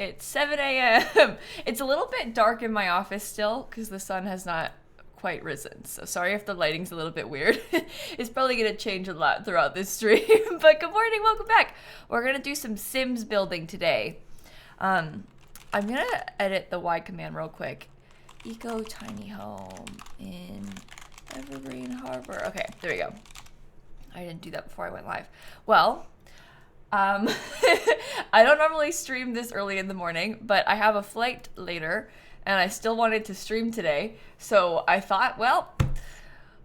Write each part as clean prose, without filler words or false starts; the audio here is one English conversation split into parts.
It's 7 a.m. It's a little bit dark in my office still because the sun has not quite risen. So sorry if the lighting's a little bit weird. It's probably going to change a lot throughout this stream. But good morning, welcome back. We're going to do some Sims building today. I'm going to edit the Y command real quick. Eco tiny home in Evergreen Harbor. Okay, there we go. I didn't do that before I went live. Well, I don't normally stream this early in the morning, but I have a flight later and I still wanted to stream today. So I thought, well,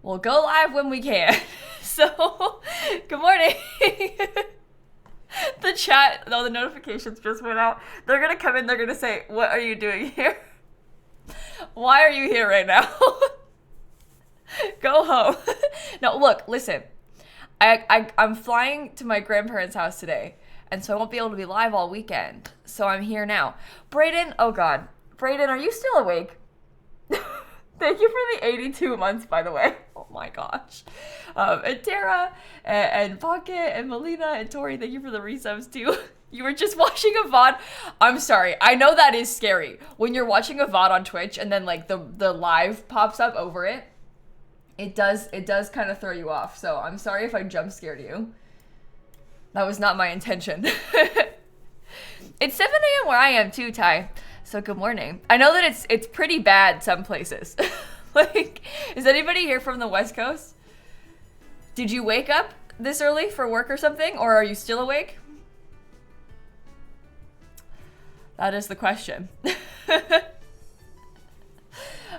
we'll go live when we can. So good morning. The chat, the notifications just went out. They're going to come in. They're going to say, what are you doing here? Why are you here right now? Go home. No, look, listen. I'm flying to my grandparents' house today, and so I won't be able to be live all weekend. So I'm here now. Brayden, oh God. Brayden, are you still awake? Thank you for the 82 months, by the way. Oh my gosh. And Tara, and Pocket, and Melina, and Tori, thank you for the resubs too. You were just watching a VOD. I'm sorry. I know that is scary. When you're watching a VOD on Twitch and then like the live pops up over it. It does kind of throw you off, so I'm sorry if I jump scared you. That was not my intention. It's 7 a.m. where I am too, Ty. So good morning. I know that it's pretty bad some places. Like, is anybody here from the West Coast? Did you wake up this early for work or something, or are you still awake? That is the question.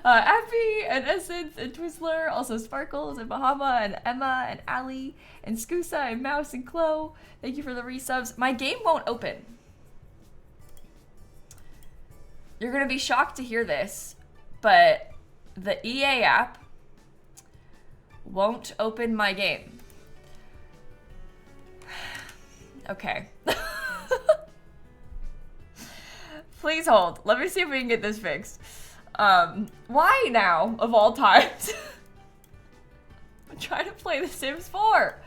Abby and Essence and Twizzler, also Sparkles and Bahama and Emma and Ali and Skusa and Mouse and Chloe. Thank you for the resubs. My game won't open. You're gonna be shocked to hear this, but the EA app won't open my game. Okay. Please hold. Let me see if we can get this fixed. Why now, of all times? I'm trying to play The Sims 4.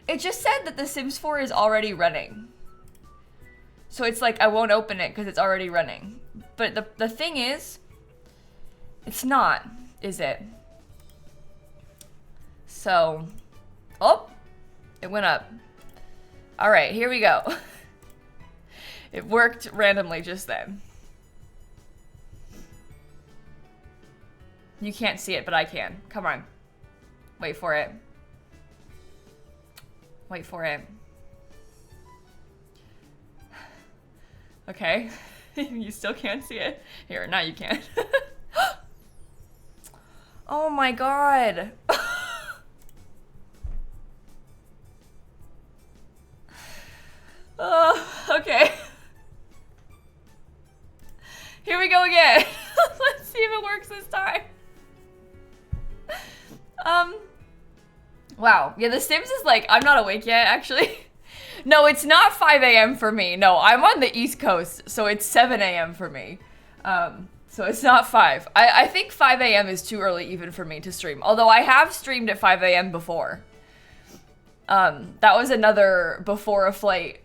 It just said that The Sims 4 is already running. So it's like, I won't open it because it's already running. But the thing is, it's not, is it? So, oh, it went up. All right, here we go. It worked randomly just then. You can't see it, but I can. Come on. Wait for it. Wait for it. Okay. You still can't see it. Here, now you can. Oh my God. Okay. Here we go again. Let's see if it works this time. Wow. Yeah, The Sims is like, I'm not awake yet, actually. No, it's not 5 a.m. for me. No, I'm on the East Coast, so it's 7 a.m. for me. So it's not 5. I think 5 a.m. is too early even for me to stream. Although I have streamed at 5 a.m. before. That was another before a flight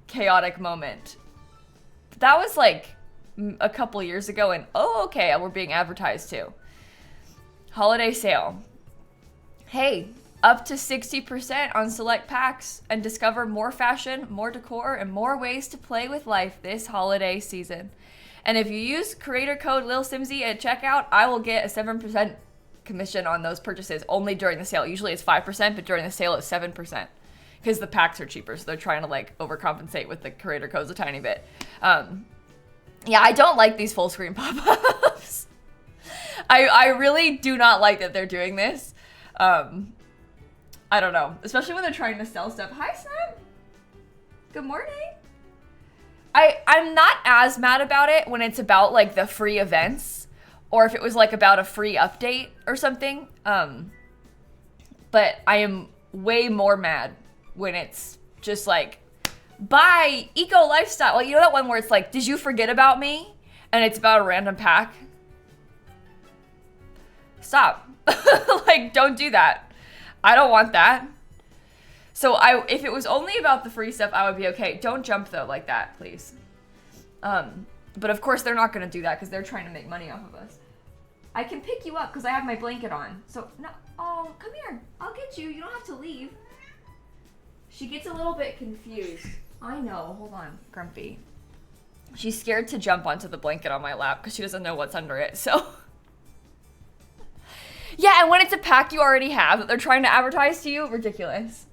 chaotic moment. That was like a couple years ago, and oh, okay, we're being advertised too. Holiday sale. Hey, up to 60% on select packs, and discover more fashion, more decor, and more ways to play with life this holiday season. And if you use creator code lilsimsie at checkout, I will get a 7% commission on those purchases only during the sale. Usually it's 5%, but during the sale it's 7%. Because the packs are cheaper, so they're trying to like overcompensate with the creator codes a tiny bit. Yeah, I don't like these full screen pop-ups. I really do not like that they're doing this. I don't know, especially when they're trying to sell stuff. Hi, Sam. Good morning. I'm not as mad about it when it's about like the free events, or if it was like about a free update or something. But I am way more mad when it's just like, buy eco lifestyle. Like, you know that one where it's like, did you forget about me? And it's about a random pack. Stop. Like, don't do that. I don't want that. So if it was only about the free stuff, I would be okay. Don't jump though like that, please. But of course they're not gonna do that because they're trying to make money off of us. I can pick you up because I have my blanket on. So no, oh, come here. I'll get you. You don't have to leave. She gets a little bit confused. I know. Hold on, Grumpy. She's scared to jump onto the blanket on my lap because she doesn't know what's under it. So yeah, and when it's a pack you already have that they're trying to advertise to you, ridiculous.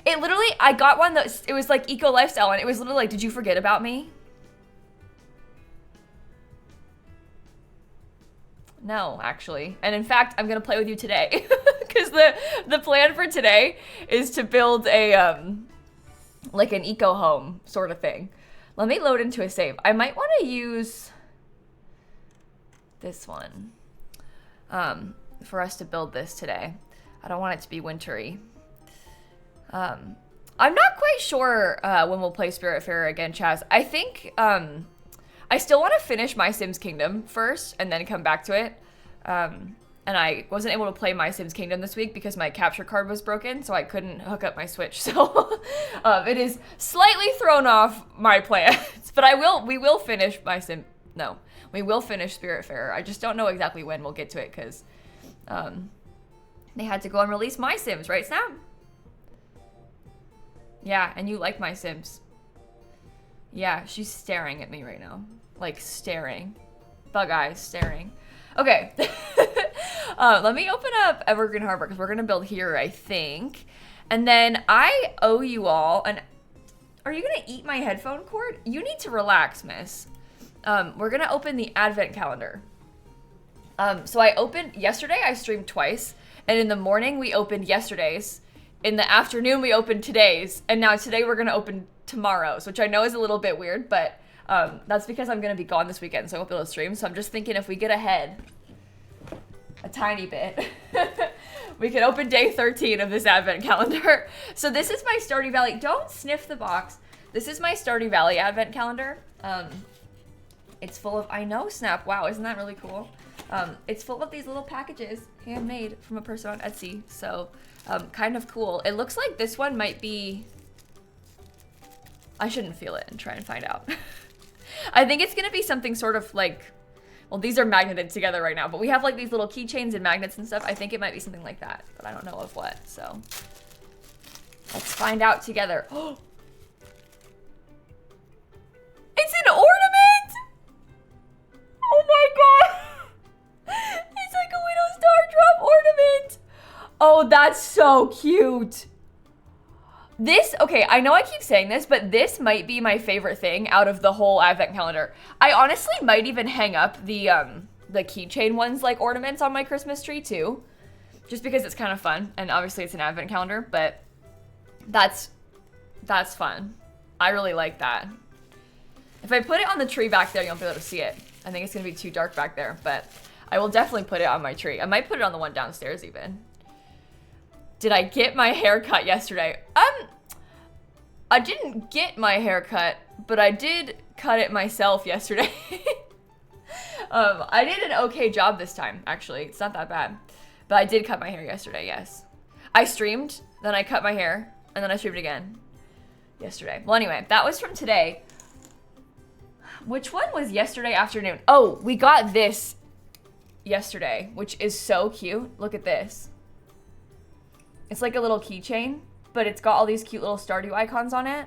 It literally, I got one that it was like eco lifestyle, and it was literally like, did you forget about me? No, actually. And in fact, I'm gonna play with you today because the plan for today is to build a like an eco home sort of thing. Let me load into a save. I might want to use this one for us to build this today. I don't want it to be wintry. I'm not quite sure when we'll play Spiritfarer again, Chaz. I think I still want to finish My Sims Kingdom first and then come back to it. And I wasn't able to play My Sims Kingdom this week because my capture card was broken, so I couldn't hook up my Switch. So it is slightly thrown off my plans. But we will finish we will finish Spiritfarer. I just don't know exactly when we'll get to it because they had to go and release My Sims, right, Snap? Yeah, and you like My Sims. Yeah, she's staring at me right now. Like, staring. Bug eyes, staring. Okay. Let me open up Evergreen Harbor, because we're going to build here, I think. And then I owe you all an... Are you going to eat my headphone cord? You need to relax, miss. We're going to open the Advent calendar. So yesterday I streamed twice, and in the morning we opened yesterday's. In the afternoon we opened today's, and now today we're going to open tomorrow's, which I know is a little bit weird, but that's because I'm going to be gone this weekend, so I won't be able to stream. So I'm just thinking if we get ahead a tiny bit, we can open day 13 of this Advent calendar. So this is my Stardew Valley. Don't sniff the box. This is my Stardew Valley Advent calendar. It's full of, I know, Snap. Wow, isn't that really cool? It's full of these little packages, handmade from a person on Etsy. So kind of cool. It looks like this one might be... I shouldn't feel it and try and find out. I think it's going to be something sort of like... Well, these are magneted together right now, but we have like these little keychains and magnets and stuff. I think it might be something like that, but I don't know of what, so... Let's find out together. Oh! It's an ornament! Oh my god! It's like a Widow's Star Drop ornament! Oh, that's so cute! This, okay, I know I keep saying this, but this might be my favorite thing out of the whole Advent calendar. I honestly might even hang up the keychain ones like ornaments on my Christmas tree too. Just because it's kind of fun, and obviously it's an Advent calendar, but that's fun. I really like that. If I put it on the tree back there, you won't be able to see it. I think it's gonna be too dark back there, but I will definitely put it on my tree. I might put it on the one downstairs even. Did I get my hair cut yesterday? I didn't get my hair cut, but I did cut it myself yesterday. I did an okay job this time, actually. It's not that bad. But I did cut my hair yesterday, yes. I streamed, then I cut my hair, and then I streamed again yesterday. Well, anyway, that was from today. Which one was yesterday afternoon? Oh, we got this yesterday, which is so cute. Look at this. It's like a little keychain, but it's got all these cute little Stardew icons on it.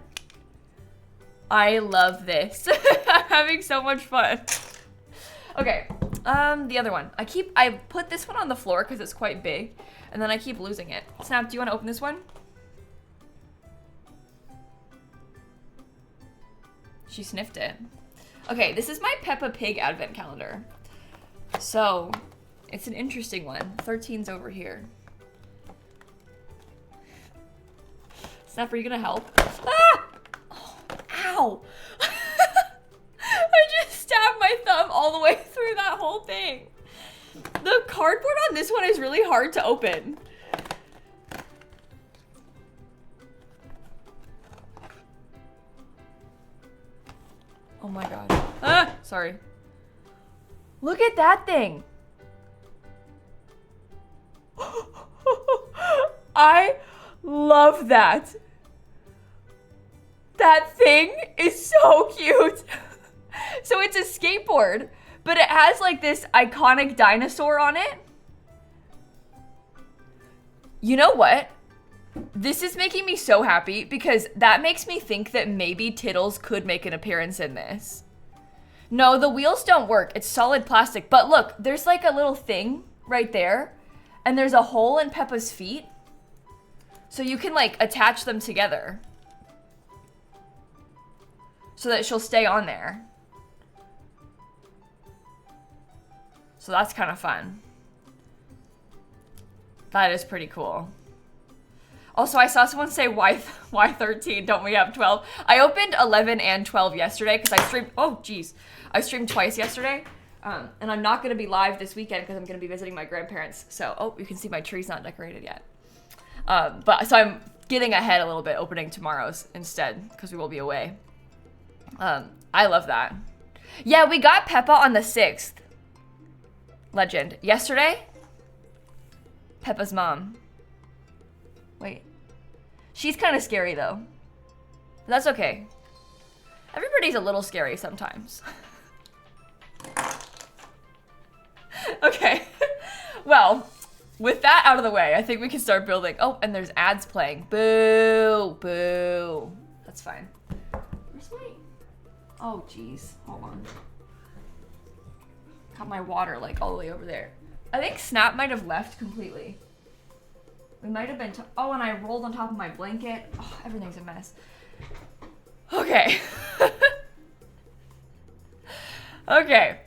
I love this. I'm having so much fun. Okay, the other one. I put this one on the floor because it's quite big, and then I keep losing it. Snap, do you want to open this one? She sniffed it. Okay, this is my Peppa Pig Advent calendar. So, it's an interesting one. 13's over here. Snap, are you gonna help? Ah! Oh, ow! I just stabbed my thumb all the way through that whole thing. The cardboard on this one is really hard to open. Oh my god. Ah! Sorry. Look at that thing! I love that. That thing is so cute. So it's a skateboard, but it has like this iconic dinosaur on it. You know what? This is making me so happy because that makes me think that maybe Tittles could make an appearance in this. No, the wheels don't work. It's solid plastic. But look, there's like a little thing right there. And there's a hole in Peppa's feet. So you can like attach them together. So that she'll stay on there. So that's kind of fun. That is pretty cool. Also, I saw someone say, why 13? Don't we have 12? I opened 11 and 12 yesterday because I streamed, oh geez. I streamed twice yesterday. And I'm not gonna be live this weekend because I'm gonna be visiting my grandparents. So, oh, you can see my tree's not decorated yet. So I'm getting ahead a little bit, opening tomorrow's instead because we will be away. I love that. Yeah, we got Peppa on the 6th. Legend. Yesterday, Peppa's mom. Wait. She's kind of scary though. That's okay. Everybody's a little scary sometimes. Okay. Well, with that out of the way, I think we can start building. Oh, and there's ads playing. Boo, boo. That's fine. Where's my... Oh, geez. Hold on. Got my water like all the way over there. I think Snap might have left completely. We might have been, oh, and I rolled on top of my blanket. Oh, everything's a mess. Okay. Okay.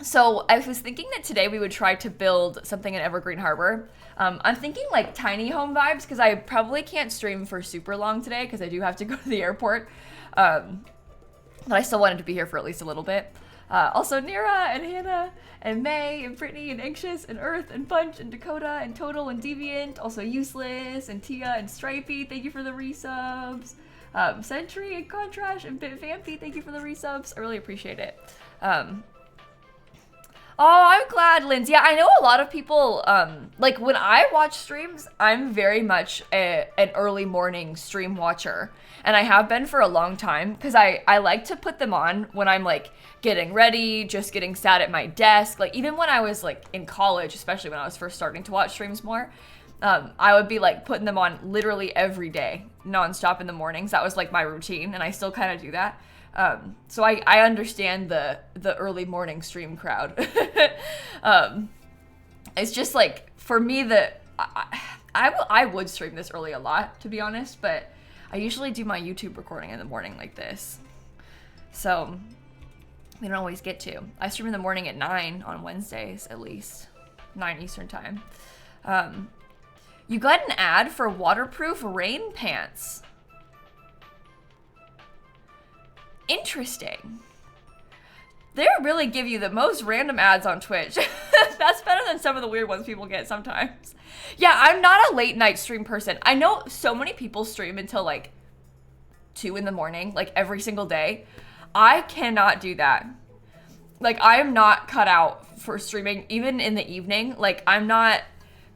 So I was thinking that today we would try to build something in Evergreen Harbor. I'm thinking like tiny home vibes because I probably can't stream for super long today because I do have to go to the airport. But I still wanted to be here for at least a little bit. Also Nira and Hannah and May and Brittany and Anxious and Earth and Punch and Dakota and Total and Deviant. Also Useless and Tia and Stripey. Thank you for the resubs. Sentry and Contrash and Bit Vampy. Thank you for the resubs. I really appreciate it. Oh, I'm glad, Lindsay. Yeah, I know a lot of people, like when I watch streams, I'm very much an early morning stream watcher. And I have been for a long time because I like to put them on when I'm like getting ready, just getting sat at my desk. Like even when I was like in college, especially when I was first starting to watch streams more, I would be like putting them on literally every day, nonstop in the mornings. That was like my routine and I still kind of do that. So I understand the early morning stream crowd. It's just like, for me, I would stream this early a lot, to be honest, but I usually do my YouTube recording in the morning like this. So we don't always get to. I stream in the morning at 9 on Wednesdays, at least. 9 Eastern time. You got an ad for waterproof rain pants. Interesting. They really give you the most random ads on Twitch. That's better than some of the weird ones people get sometimes. Yeah, I'm not a late night stream person. I know so many people stream until like 2 in the morning, like every single day. I cannot do that. Like I am not cut out for streaming even in the evening. Like I'm not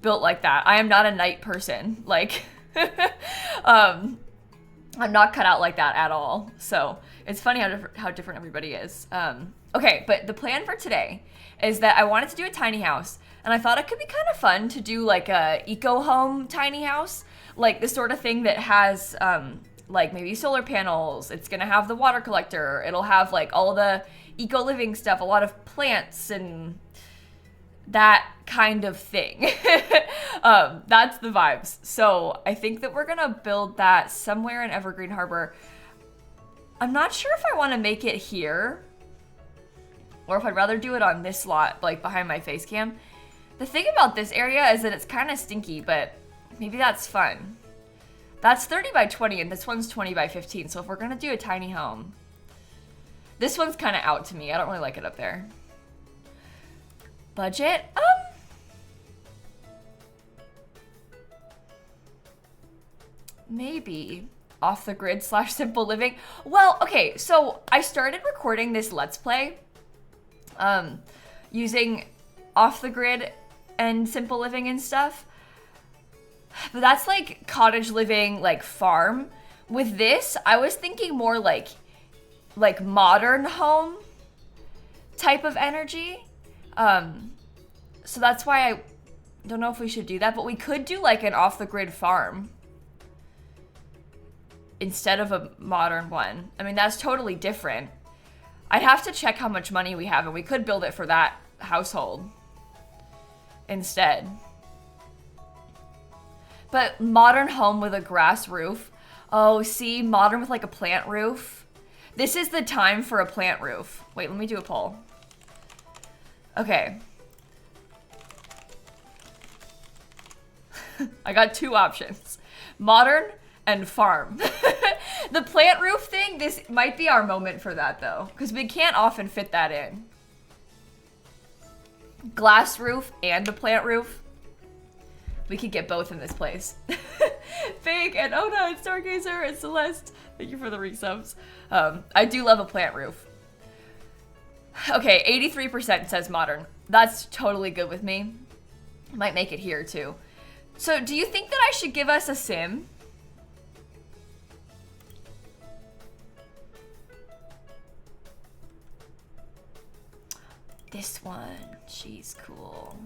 built like that. I am not a night person. Like I'm not cut out like that at all. So it's funny how different everybody is. Okay, but the plan for today is that I wanted to do a tiny house, and I thought it could be kind of fun to do like a eco home tiny house, like the sort of thing that has like maybe solar panels. It's gonna have the water collector. It'll have like all the eco living stuff, a lot of plants and that kind of thing. That's the vibes. So I think that we're gonna build that somewhere in Evergreen Harbor. I'm not sure if I want to make it here or if I'd rather do it on this lot, like behind my face cam. The thing about this area is that it's kind of stinky, but maybe that's fun. That's 30 by 20 and this one's 20 by 15. So if we're gonna do a tiny home, this one's kind of out to me. I don't really like it up there. Budget? Maybe off the grid / simple living. Well, okay, so I started recording this Let's Play using off the grid and simple living and stuff. But that's like cottage living, like farm. With this, I was thinking more like modern home type of energy. So that's why I don't know if we should do that, but we could do like an off-the-grid farm instead of a modern one. I mean, that's totally different. I'd have to check how much money we have, and we could build it for that household instead. But modern home with a grass roof. Oh, see, modern with like a plant roof. This is the time for a plant roof. Wait, let me do a poll. Okay. I got two options. Modern and farm. The plant roof thing, this might be our moment for that though, because we can't often fit that in. Glass roof and a plant roof. We could get both in this place. Fake and Ona and Stargazer and Celeste. Thank you for the resubs. I do love a plant roof. Okay, 83% says modern. That's totally good with me. Might make it here too. So do you think that I should give us a sim? This one, she's cool.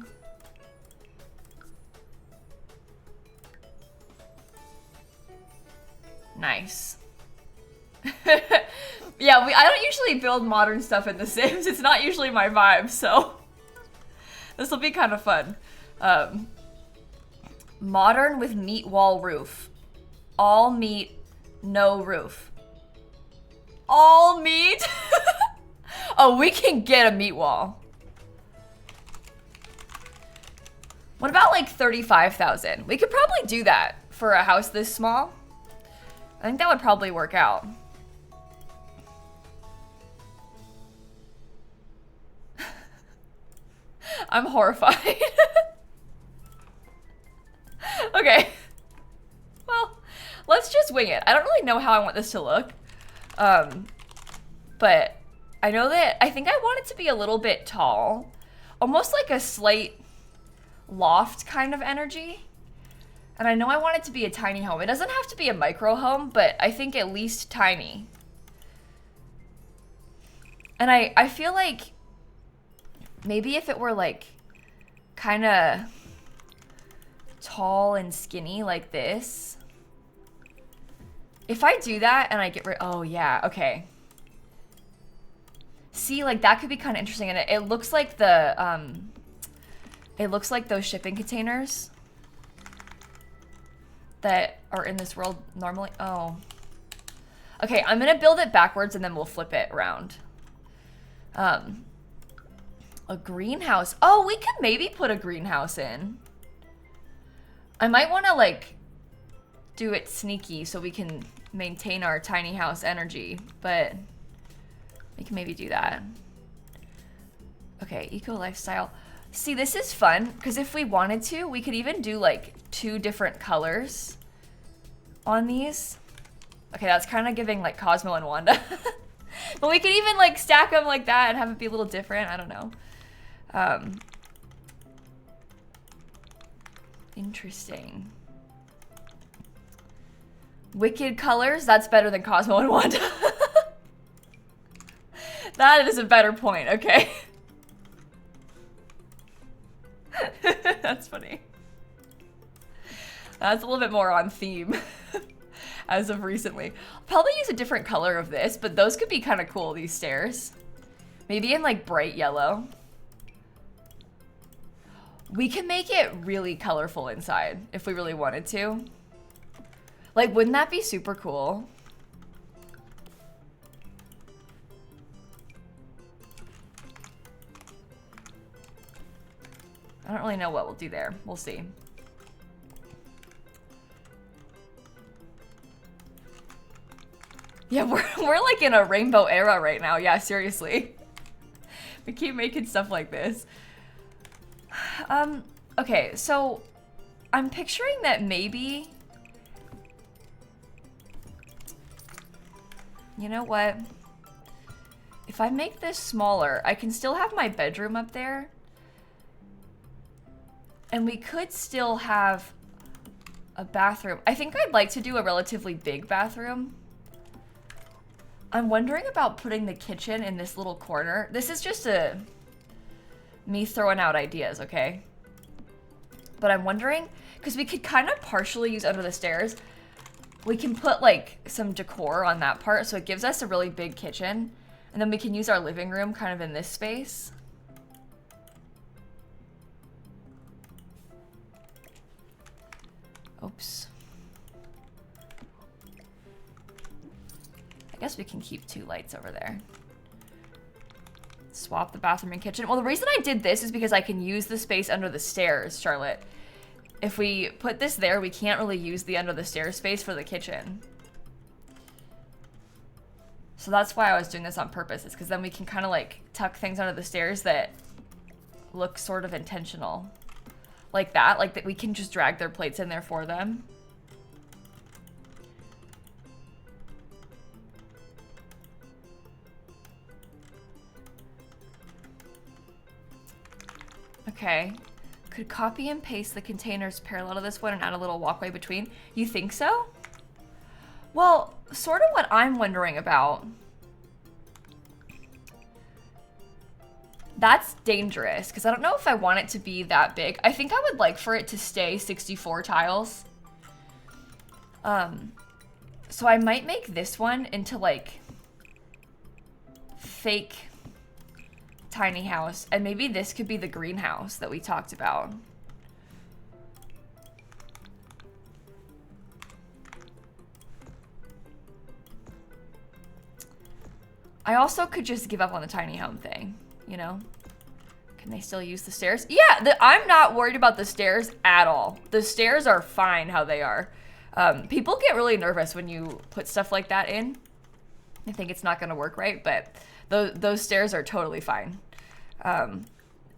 Nice. Yeah, I don't usually build modern stuff in The Sims. It's not usually my vibe, so this will be kind of fun. Modern with meat wall roof. All meat, no roof. All meat? Oh, we can get a meat wall. What about like 35,000? We could probably do that for a house this small. I think that would probably work out. I'm horrified. Okay. Well, let's just wing it. I don't really know how I want this to look. But I know that I think I want it to be a little bit tall. Almost like a slight loft kind of energy. And I know I want it to be a tiny home. It doesn't have to be a micro home, but I think at least tiny. And I feel like maybe if it were like kind of tall and skinny like this. If I do that and I get rid, oh yeah, okay. See, like that could be kind of interesting. And it looks like the, it looks like those shipping containers that are in this world normally. Oh. Okay, I'm gonna build it backwards and then we'll flip it around. A greenhouse. Oh, we could maybe put a greenhouse in. I might want to like do it sneaky so we can maintain our tiny house energy, but we can maybe do that. Okay, eco lifestyle. See, this is fun because if we wanted to, we could even do like 2 different colors on these. Okay, that's kind of giving like Cosmo and Wanda. But we could even like stack them like that and have it be a little different. I don't know. Interesting. Wicked colors, that's better than Cosmo and Wanda. That is a better point, okay. That's funny. That's a little bit more on theme as of recently. I'll probably use a different color of this, but those could be kind of cool, these stairs. Maybe in like bright yellow. We can make it really colorful inside if we really wanted to. Like, wouldn't that be super cool? I don't really know what we'll do there. We'll see. Yeah, we're like in a rainbow era right now. Yeah, seriously. We keep making stuff like this. Okay, so I'm picturing that maybe, you know what? If I make this smaller, I can still have my bedroom up there. And we could still have a bathroom. I think I'd like to do a relatively big bathroom. I'm wondering about putting the kitchen in this little corner. This is just me throwing out ideas, okay? But I'm wondering, because we could kind of partially use under the stairs. We can put like some decor on that part, so it gives us a really big kitchen. And then we can use our living room kind of in this space. Oops. I guess we can keep 2 lights over there. Swap the bathroom and kitchen. Well, the reason I did this is because I can use the space under the stairs, Charlotte. If we put this there, we can't really use the under the stairs space for the kitchen. So that's why I was doing this on purpose, is because then we can kind of like tuck things under the stairs that look sort of intentional. Like that, like that we can just drag their plates in there for them. Okay. Could copy and paste the containers parallel to this one and add a little walkway between. You think so? Well, sort of what I'm wondering about. That's dangerous, because I don't know if I want it to be that big. I think I would like for it to stay 64 tiles. So I might make this one into like fake tiny house, and maybe this could be the greenhouse that we talked about. I also could just give up on the tiny home thing, you know? Can they still use the stairs? Yeah, I'm not worried about the stairs at all. The stairs are fine how they are. People get really nervous when you put stuff like that in. I think it's not gonna work right, but those stairs are totally fine.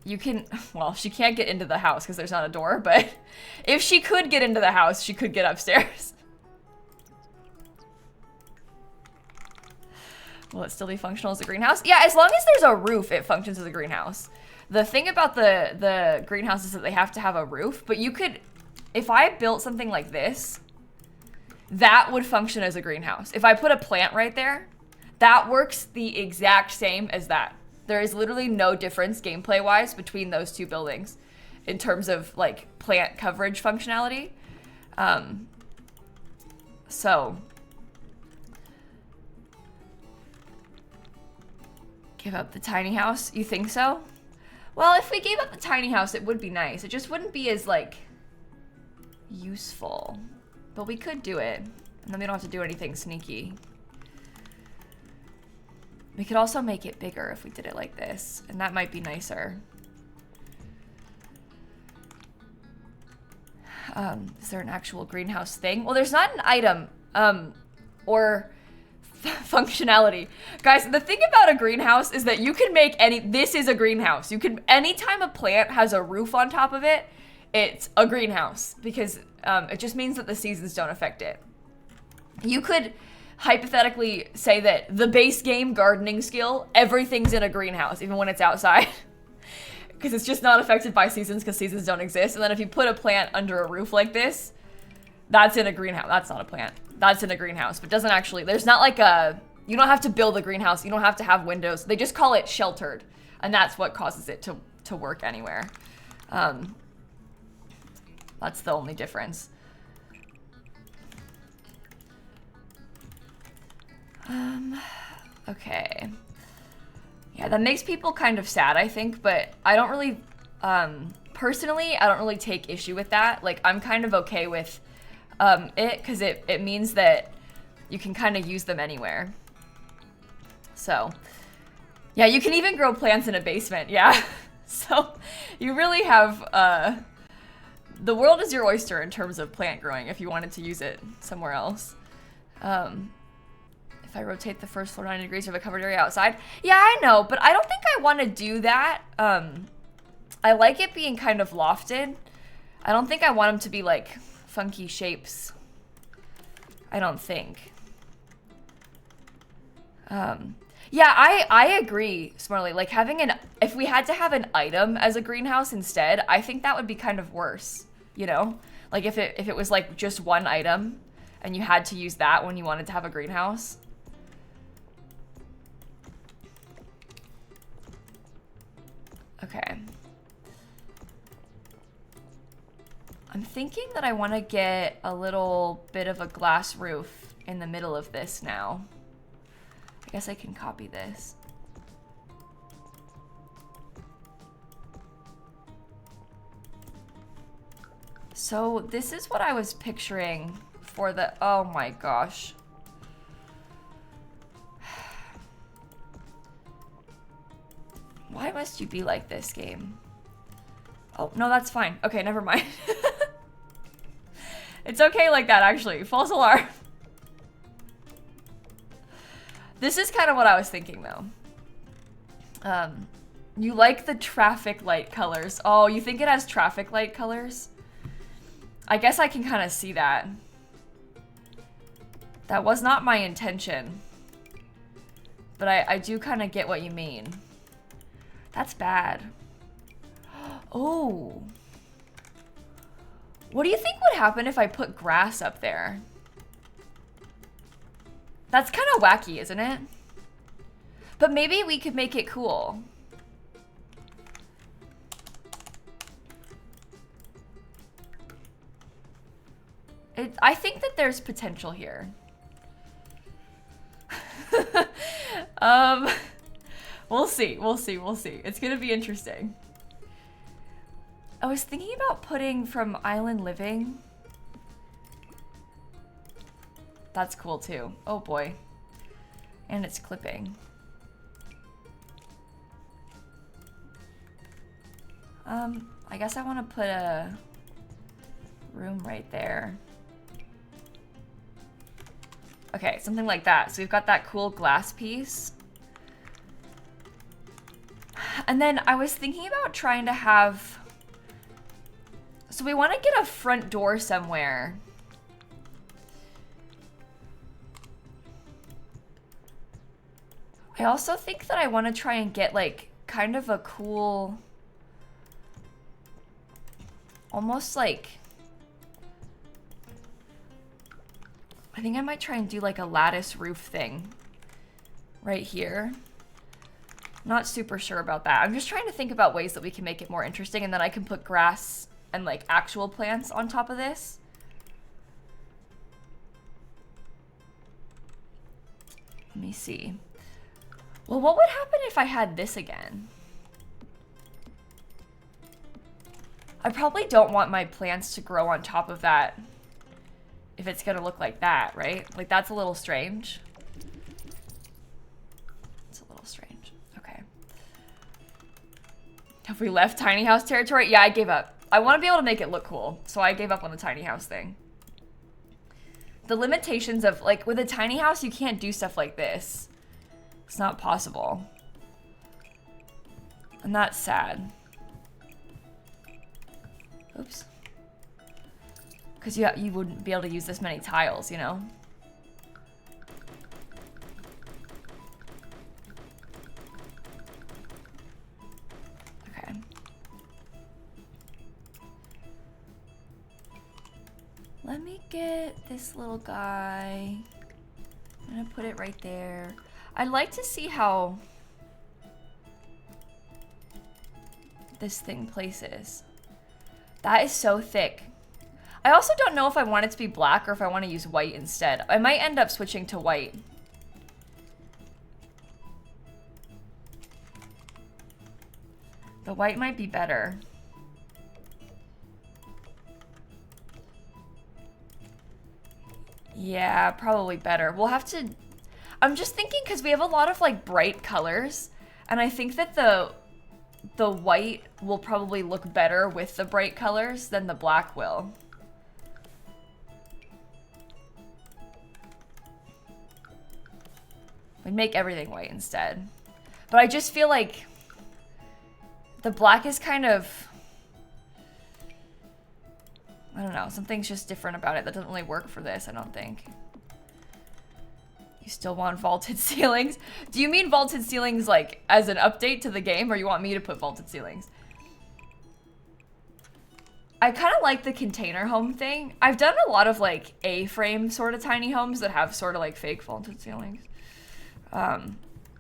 You can, well, she can't get into the house because there's not a door, but if she could get into the house, she could get upstairs. Will it still be functional as a greenhouse? Yeah, as long as there's a roof, it functions as a greenhouse. The thing about the greenhouse is that they have to have a roof, but you could, if I built something like this, that would function as a greenhouse. If I put a plant right there, that works the exact same as that. There is literally no difference gameplay-wise between those two buildings in terms of like plant coverage functionality. So give up the tiny house? You think so? Well, if we gave up the tiny house, it would be nice. It just wouldn't be as like useful, but we could do it, and then we don't have to do anything sneaky. We could also make it bigger if we did it like this, and that might be nicer. Is there an actual greenhouse thing? Well, there's not an item or functionality. Guys, the thing about a greenhouse is that you can make this is a greenhouse. You can, anytime a plant has a roof on top of it, it's a greenhouse, because it just means that the seasons don't affect it. You could hypothetically say that the base game gardening skill, everything's in a greenhouse, even when it's outside. Because it's just not affected by seasons, because seasons don't exist. And then if you put a plant under a roof like this, that's in a greenhouse. That's not a plant. That's in a greenhouse, but doesn't actually, there's not like you don't have to build a greenhouse. You don't have to have windows. They just call it sheltered. And that's what causes it to work anywhere. That's the only difference. Okay. Yeah, that makes people kind of sad, I think, but I don't really, personally, I don't really take issue with that. Like, I'm kind of okay with it, because it means that you can kind of use them anywhere. So, yeah, you can even grow plants in a basement, yeah. So, you really have, the world is your oyster in terms of plant growing if you wanted to use it somewhere else. If I rotate the first floor 90 degrees, you have a covered area outside. Yeah, I know, but I don't think I want to do that. I like it being kind of lofted. I don't think I want them to be like funky shapes. I don't think. Yeah, I agree, Smartly. Like having if we had to have an item as a greenhouse instead, I think that would be kind of worse, you know? Like if it was like just one item and you had to use that when you wanted to have a greenhouse. Okay. I'm thinking that I want to get a little bit of a glass roof in the middle of this now. I guess I can copy this. So this is what I was picturing for the, oh my gosh. Why must you be like this, game? Oh, no, that's fine. Okay, never mind. It's okay like that, actually. False alarm. This is kind of what I was thinking, though. You like the traffic light colors. Oh, you think it has traffic light colors? I guess I can kind of see that. That was not my intention. But I do kind of get what you mean. That's bad. Oh. What do you think would happen if I put grass up there? That's kind of wacky, isn't it? But maybe we could make it cool. I think that there's potential here. We'll see, we'll see, we'll see. It's gonna be interesting. I was thinking about putting from Island Living. That's cool too. Oh boy. And it's clipping. I guess I want to put a room right there. Okay, something like that. So we've got that cool glass piece. And then I was thinking about trying to have... So we want to get a front door somewhere. I also think that I want to try and get like kind of a cool... Almost like... I think I might try and do like a lattice roof thing right here. Not super sure about that. I'm just trying to think about ways that we can make it more interesting, and then I can put grass and like actual plants on top of this. Let me see. Well, what would happen if I had this again? I probably don't want my plants to grow on top of that if it's gonna look like that, right? Like that's a little strange. It's a little strange. Okay. Have we left tiny house territory? Yeah, I gave up. I want to be able to make it look cool, so I gave up on the tiny house thing. The limitations of, like, with a tiny house, you can't do stuff like this. It's not possible. And that's sad. Oops. Because you wouldn't be able to use this many tiles, you know? Okay. Let me get this little guy. I'm gonna put it right there. I'd like to see how this thing places. That is so thick. I also don't know if I want it to be black or if I want to use white instead. I might end up switching to white. The white might be better. Yeah, probably better. We'll have to... I'm just thinking because we have a lot of like bright colors, and I think that the white will probably look better with the bright colors than the black will. We'd make everything white instead. But I just feel like the black is kind of... I don't know, something's just different about it that doesn't really work for this, I don't think. You still want vaulted ceilings? Do you mean vaulted ceilings like as an update to the game, or you want me to put vaulted ceilings? I kind of like the container home thing. I've done a lot of like A-frame sort of tiny homes that have sort of like fake vaulted ceilings. I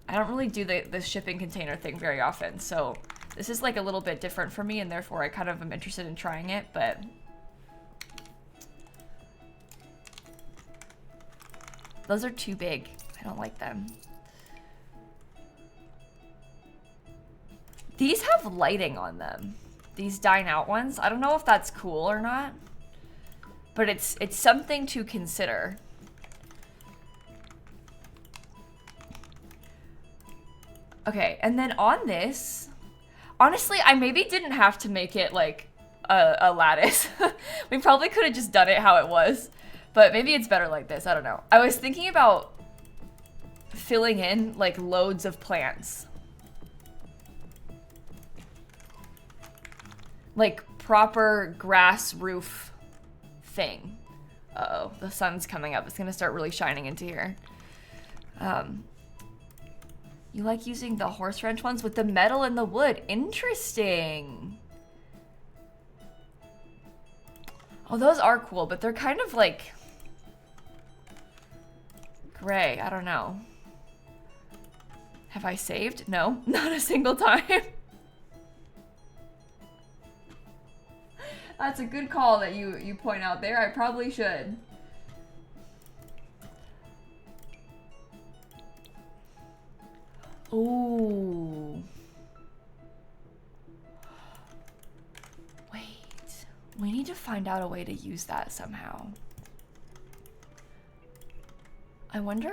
don't really do the shipping container thing very often, so this is like a little bit different for me, and therefore I kind of am interested in trying it, but those are too big. I don't like them. These have lighting on them. These dine out ones. I don't know if that's cool or not, but it's something to consider. Okay, and then on this, honestly, I maybe didn't have to make it like a lattice. We probably could have just done it how it was, but maybe it's better like this. I don't know. I was thinking about filling in like loads of plants. Like proper grass roof thing. Uh-oh, the sun's coming up. It's gonna start really shining into here. You like using the horse wrench ones with the metal and the wood. Interesting. Oh, those are cool, but they're kind of like gray. I don't know. Have I saved? No, not a single time. That's a good call that you point out there. I probably should. Ooh. Wait. We need to find out a way to use that somehow. I wonder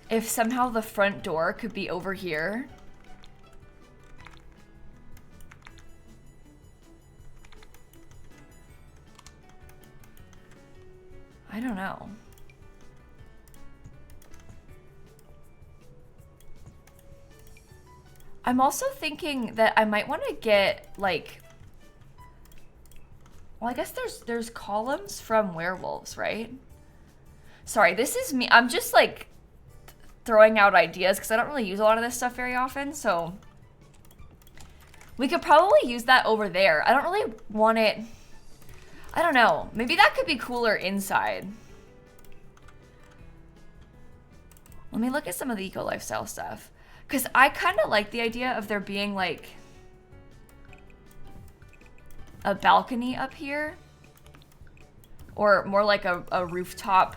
if somehow the front door could be over here. I don't know. I'm also thinking that I might want to get like, well, I guess there's columns from werewolves, right? Sorry, this is me. I'm just like throwing out ideas because I don't really use a lot of this stuff very often, so we could probably use that over there. I don't really want it. I don't know. Maybe that could be cooler inside. Let me look at some of the eco lifestyle stuff. Because I kind of like the idea of there being like a balcony up here. Or more like a rooftop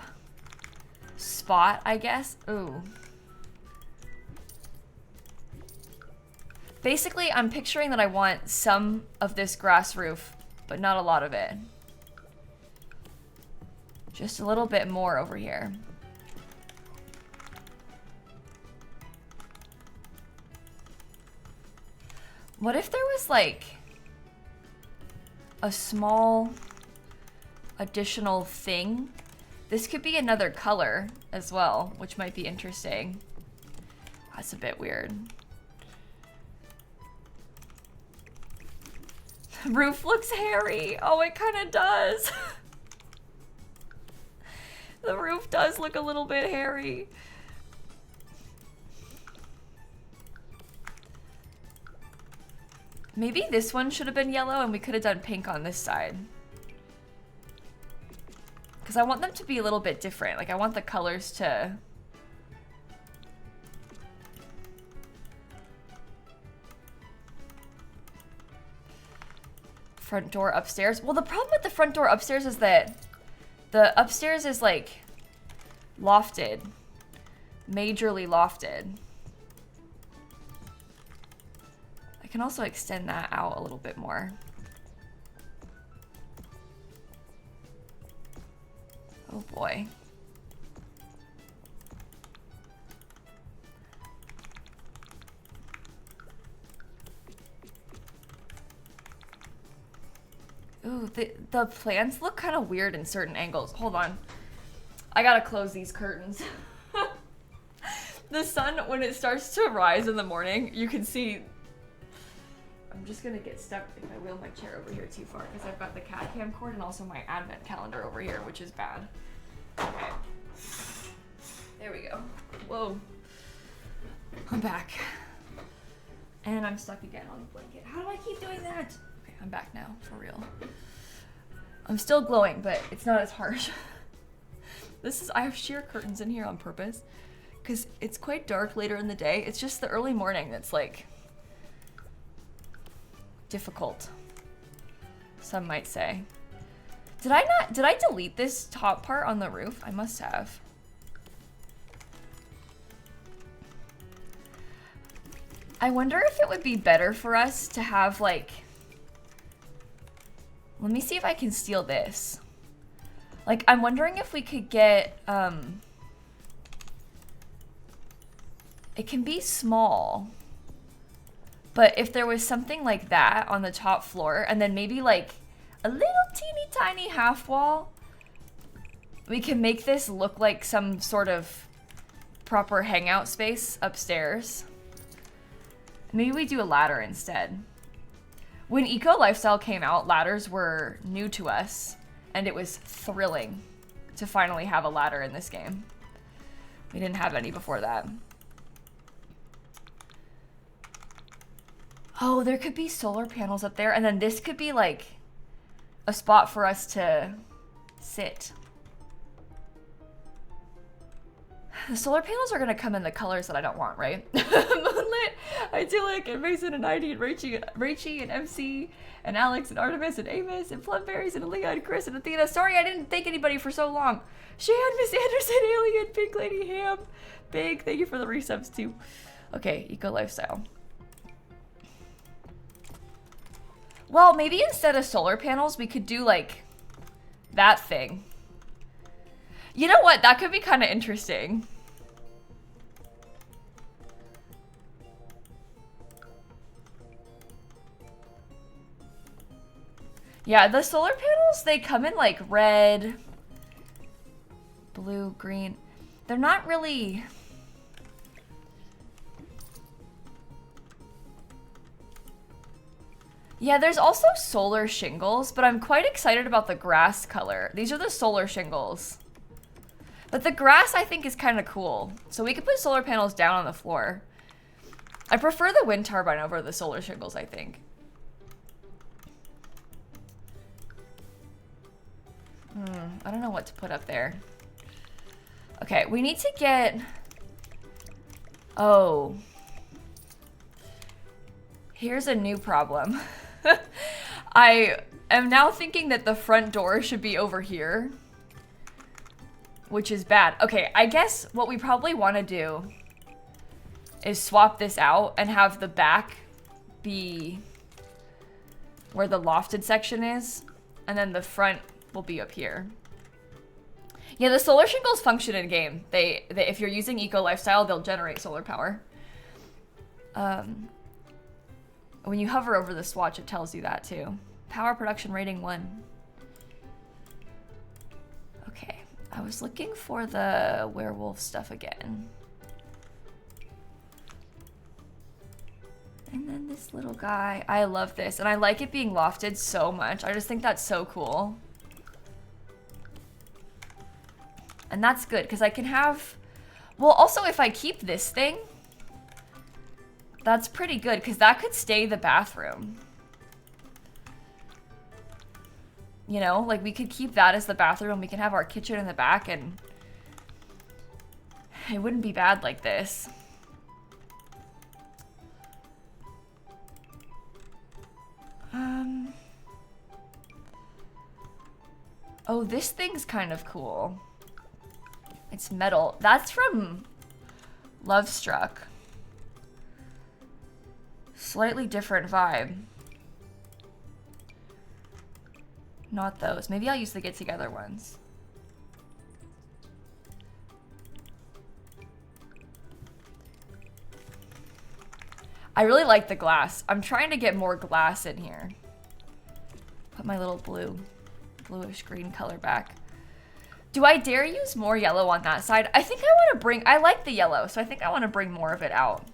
spot, I guess. Ooh. Basically, I'm picturing that I want some of this grass roof, but not a lot of it. Just a little bit more over here. What if there was like a small additional thing? This could be another color as well, which might be interesting. That's a bit weird. The roof looks hairy. Oh, it kind of does. The roof does look a little bit hairy. Maybe this one should have been yellow and we could have done pink on this side. Because I want them to be a little bit different. Like I want the colors to... Front door upstairs. Well, the problem with the front door upstairs is that the upstairs is like lofted. Majorly lofted. I can also extend that out a little bit more. Oh boy. Ooh, the plants look kind of weird in certain angles. Hold on. I gotta close these curtains. The sun, when it starts to rise in the morning, you can see... I'm just gonna get stuck if I wheel my chair over here too far because I've got the CAD cam cord and also my advent calendar over here, which is bad. Okay. There we go. Whoa. I'm back. And I'm stuck again on the blanket. How do I keep doing that? Okay, I'm back now, for real. I'm still glowing, but it's not as harsh. I have sheer curtains in here on purpose because it's quite dark later in the day. It's just the early morning that's like difficult, some might say. Did I delete this top part on the roof? I must have. I wonder if it would be better for us to have like, let me see if I can steal this. Like, I'm wondering if we could get, it can be small, but if there was something like that on the top floor and then maybe like a little teeny tiny half wall, we can make this look like some sort of proper hangout space upstairs. Maybe we do a ladder instead. When Eco Lifestyle came out, ladders were new to us, and it was thrilling to finally have a ladder in this game. We didn't have any before that. Oh, there could be solar panels up there, and then this could be like a spot for us to sit. The solar panels are gonna come in the colors that I don't want, right? Moonlit, Idyllic, and Mason, and Heidi, and Rachie, and MC, and Alex, and Artemis, and Amos, and Plumberries, and Aaliyah, and Chris, and Athena. Sorry, I didn't thank anybody for so long. Shan, Miss Anderson, Alien, Pink Lady, Ham, Big, thank you for the resubs too. Okay, Eco Lifestyle. Well, maybe instead of solar panels, we could do like that thing. You know what? That could be kind of interesting. Yeah, the solar panels, they come in like red, blue, green. They're not really... Yeah, there's also solar shingles, but I'm quite excited about the grass color. These are the solar shingles. But the grass, I think, is kind of cool. So we could put solar panels down on the floor. I prefer the wind turbine over the solar shingles, I think. I don't know what to put up there. Okay, we need to get... Oh. Here's a new problem. I am now thinking that the front door should be over here, which is bad. Okay, I guess what we probably want to do is swap this out and have the back be where the lofted section is, and then the front will be up here. Yeah, the solar shingles function in game. They if you're using Eco Lifestyle, they'll generate solar power. When you hover over the swatch, it tells you that too. Power production rating 1. Okay, I was looking for the werewolf stuff again. And then this little guy. I love this, and I like it being lofted so much. I just think that's so cool. And that's good, because I can have... Well, also, if I keep this thing, that's pretty good, because that could stay the bathroom. You know, like, we could keep that as the bathroom, and we can have our kitchen in the back, and it wouldn't be bad like this. Oh, this thing's kind of cool. It's metal. That's from Love Struck. Slightly different vibe. Not those. Maybe I'll use the Get Together ones. I really like the glass. I'm trying to get more glass in here. Put my little bluish green color back. Do I dare use more yellow on that side? I think I want to bring, I like the yellow, so I think I want to bring more of it out.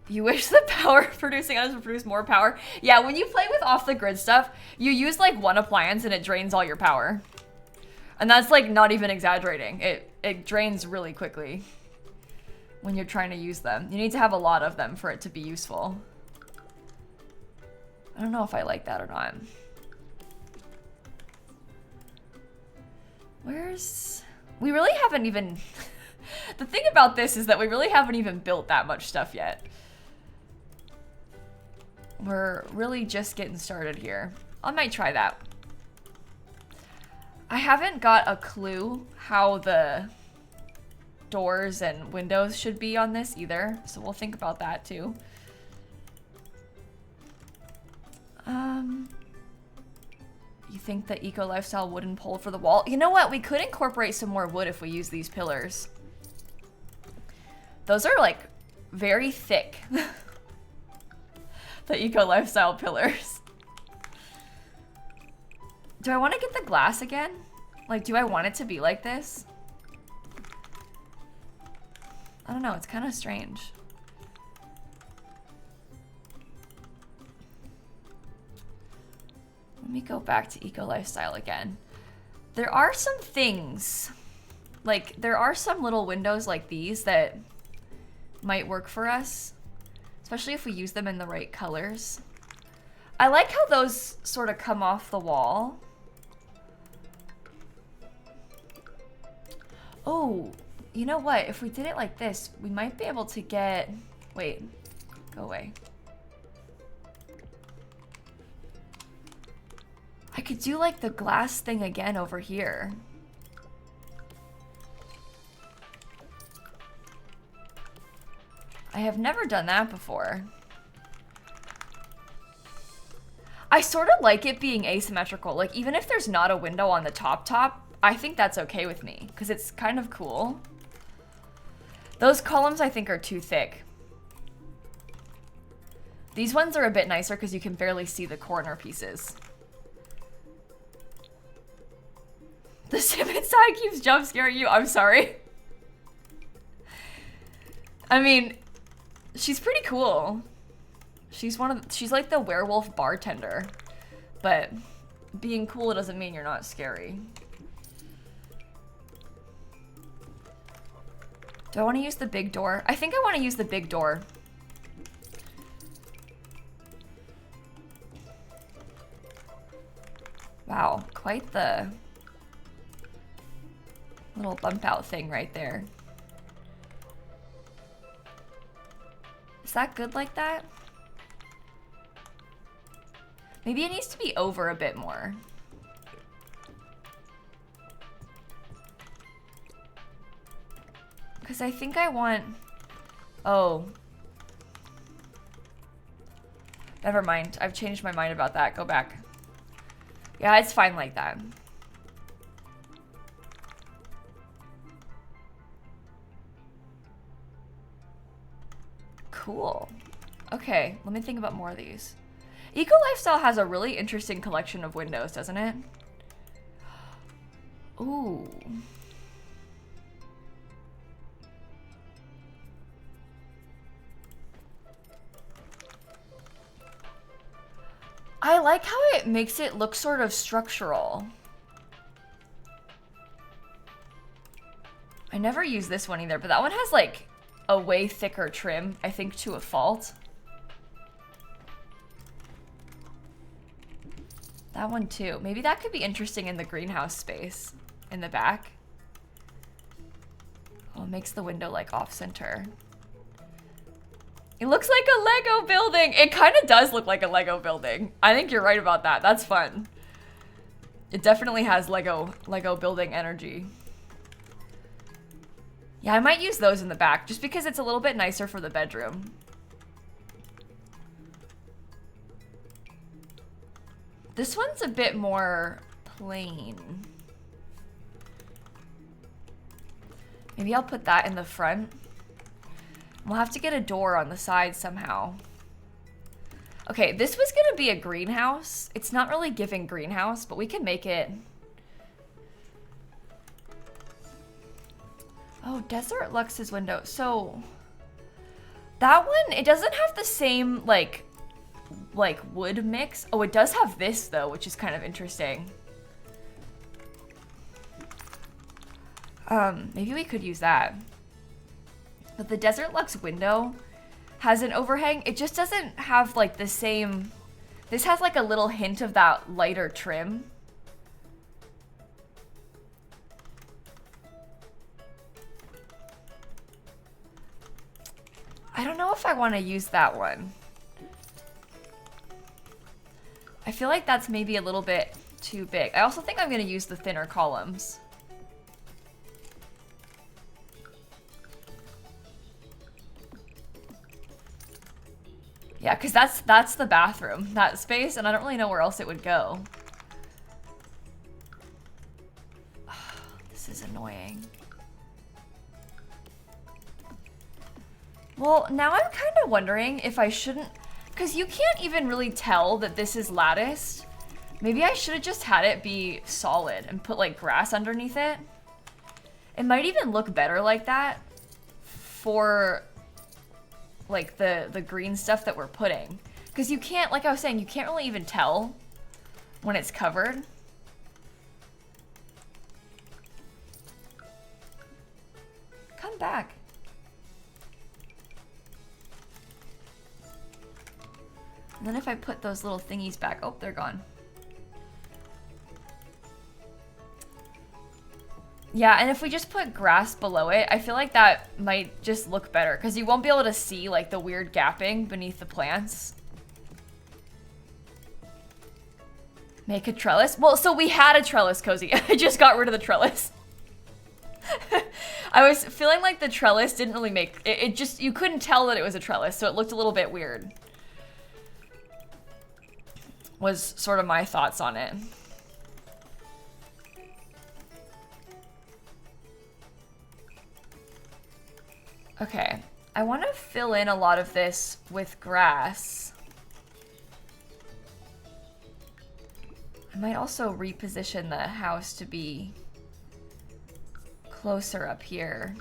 You wish the power producing items would produce more power. Yeah, when you play with off the grid stuff, you use like one appliance and it drains all your power. And that's like not even exaggerating. It drains really quickly. when you're trying to use them. You need to have a lot of them for it to be useful. I don't know if I like that or not. We really haven't even... The thing about this is that we really haven't even built that much stuff yet. We're really just getting started here. I might try that. I haven't got a clue how the doors and windows should be on this either, so we'll think about that too. You think the eco lifestyle wooden pole for the wall? You know what? We could incorporate some more wood if we use these pillars. Those are like very thick. The eco lifestyle pillars. Do I want to get the glass again? Like, do I want it to be like this? I don't know, it's kind of strange. Let me go back to eco lifestyle again. There are some things, like there are some little windows like these that might work for us, especially if we use them in the right colors. I like how those sort of come off the wall. Oh, you know what? If we did it like this, we might be able to get... Wait, go away. I could do like the glass thing again over here. I have never done that before. I sort of like it being asymmetrical. Like, even if there's not a window on the top, I think that's okay with me, because it's kind of cool. Those columns, I think, are too thick. These ones are a bit nicer because you can barely see the corner pieces. The sim inside keeps jump scaring you. I'm sorry. I mean, she's pretty cool. She's like the werewolf bartender, but being cool doesn't mean you're not scary. Do I want to use the big door? I think I want to use the big door. Wow, quite the little bump out thing right there. Is that good like that? Maybe it needs to be over a bit more. Because I think I want... Oh. Never mind. I've changed my mind about that. Go back. Yeah, it's fine like that. Cool. Okay, let me think about more of these. Eco Lifestyle has a really interesting collection of windows, doesn't it? Ooh. I like how it makes it look sort of structural. I never use this one either, but that one has like a way thicker trim, I think, to a fault. That one too. Maybe that could be interesting in the greenhouse space in the back. Oh, it makes the window like off center. It looks like a Lego building. It kind of does look like a Lego building. I think you're right about that. That's fun. It definitely has Lego building energy. Yeah, I might use those in the back just because it's a little bit nicer for the bedroom. This one's a bit more plain. Maybe I'll put that in the front. We'll have to get a door on the side somehow. Okay, this was gonna be a greenhouse. It's not really giving greenhouse, but we can make it. Oh, Desert Lux's window. So that one, it doesn't have the same like wood mix. Oh, it does have this though, which is kind of interesting. Maybe we could use that. But the Desert Luxe window has an overhang. It just doesn't have like the same... This has like a little hint of that lighter trim. I don't know if I want to use that one. I feel like that's maybe a little bit too big. I also think I'm going to use the thinner columns. Yeah, because that's the bathroom, that space, and I don't really know where else it would go. This is annoying. Well, now I'm kind of wondering if I shouldn't, because you can't even really tell that this is latticed. Maybe I should have just had it be solid and put like grass underneath it. It might even look better like that for like the green stuff that we're putting. Because you can't, like I was saying, you can't really even tell when it's covered. Come back. And then if I put those little thingies back, oh, they're gone. Yeah, and if we just put grass below it, I feel like that might just look better because you won't be able to see like the weird gapping beneath the plants. Make a trellis? Well, so we had a trellis, Cozy. I just got rid of the trellis. I was feeling like the trellis didn't really make, it just, you couldn't tell that it was a trellis, so it looked a little bit weird. Was sort of my thoughts on it. Okay, I want to fill in a lot of this with grass. I might also reposition the house to be closer up here.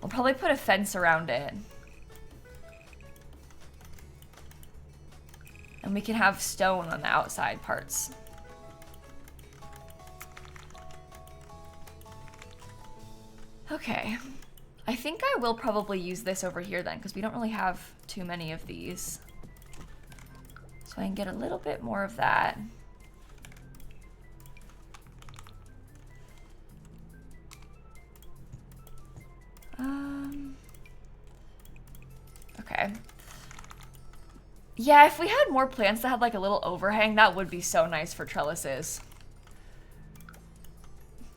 I'll probably put a fence around it. And we can have stone on the outside parts. Okay, I think I will probably use this over here then, because we don't really have too many of these. So I can get a little bit more of that. Okay. Yeah, if we had more plants that had like a little overhang, that would be so nice for trellises.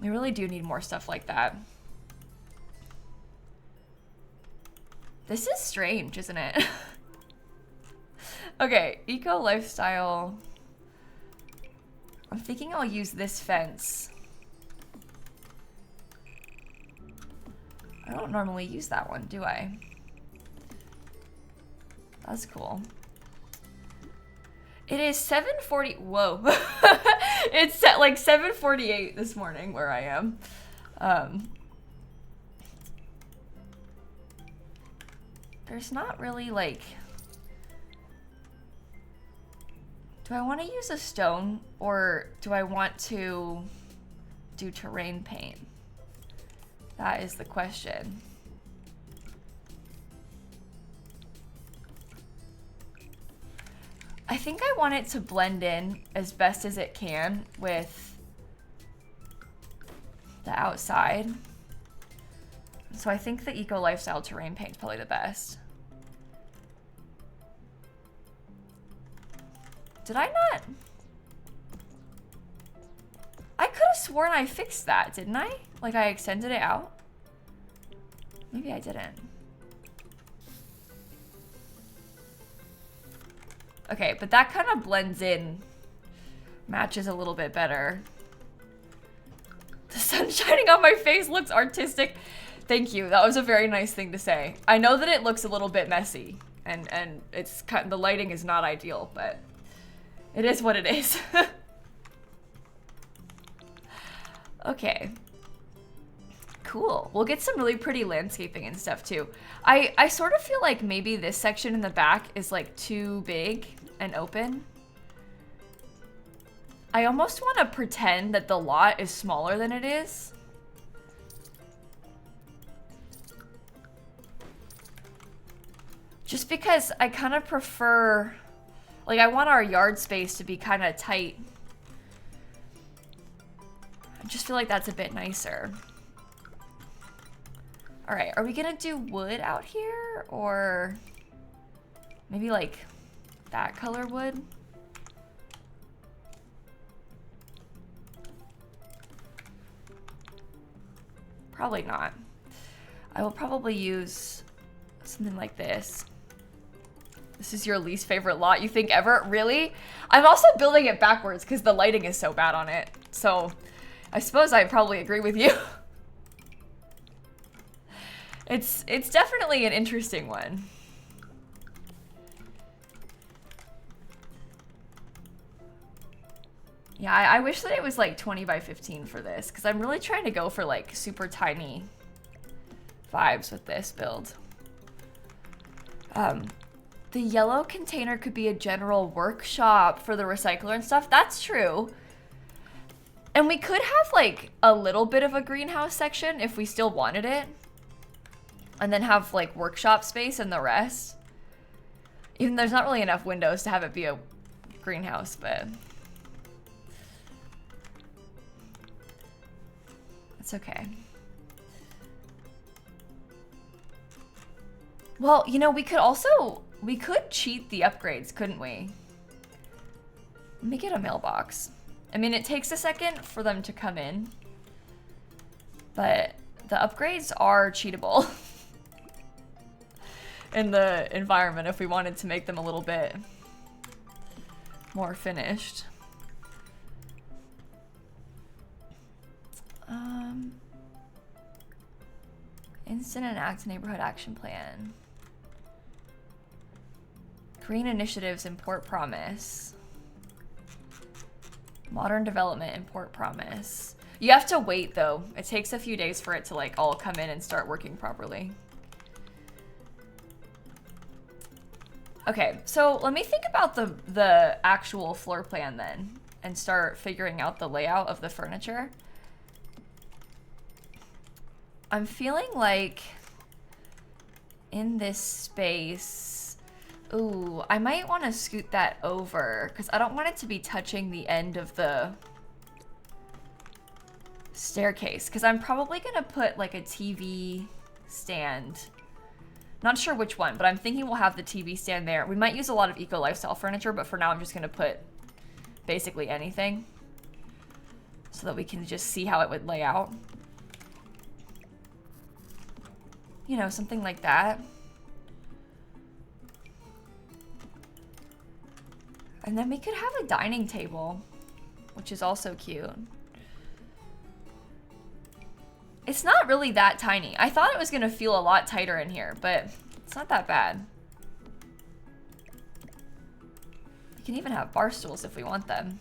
We really do need more stuff like that. This is strange, isn't it? Okay, eco lifestyle. I'm thinking I'll use this fence. I don't normally use that one, do I? That's cool. It is 7:40. Whoa. It's set like 7:48 this morning where I am. There's not really like... Do I want to use a stone or do I want to do terrain paint? That is the question. I think I want it to blend in as best as it can with the outside. So I think the eco lifestyle terrain paint is probably the best. Did I not? I could have sworn I fixed that, didn't I? Like I extended it out? Maybe I didn't. Okay, but that kind of blends in, matches a little bit better. The sun shining on my face looks artistic. Thank you, that was a very nice thing to say. I know that it looks a little bit messy, and it's kind of, the lighting is not ideal, but it is what it is. Okay. Cool. We'll get some really pretty landscaping and stuff too. I sort of feel like maybe this section in the back is like too big and open. I almost want to pretend that the lot is smaller than it is. Just because I kind of prefer, like, I want our yard space to be kind of tight. I just feel like that's a bit nicer. All right, are we gonna do wood out here, or maybe like that color wood? Probably not. I will probably use something like this. This is your least favorite lot you think ever? Really? I'm also building it backwards because the lighting is so bad on it. So I suppose I probably agree with you. It's definitely an interesting one. Yeah, I wish that it was like 20 by 15 for this, because I'm really trying to go for like super tiny vibes with this build. The yellow container could be a general workshop for the recycler and stuff. That's true. And we could have like a little bit of a greenhouse section if we still wanted it. And then have like workshop space and the rest. Even there's not really enough windows to have it be a greenhouse, but it's okay. Well, you know, we could cheat the upgrades, couldn't we? Let me get a mailbox. I mean, it takes a second for them to come in, but the upgrades are cheatable in the environment if we wanted to make them a little bit more finished. Instant and act neighborhood action plan. Green initiatives, import promise. Modern development, import promise. You have to wait though. It takes a few days for it to like all come in and start working properly. Okay, so let me think about the actual floor plan then and start figuring out the layout of the furniture. I'm feeling like in this space, ooh, I might want to scoot that over because I don't want it to be touching the end of the staircase, because I'm probably gonna put like a TV stand. Not sure which one, but I'm thinking we'll have the TV stand there. We might use a lot of eco lifestyle furniture, but for now I'm just gonna put basically anything so that we can just see how it would lay out. You know, something like that. And then we could have a dining table, which is also cute. It's not really that tiny. I thought it was gonna feel a lot tighter in here, but it's not that bad. We can even have bar stools if we want them.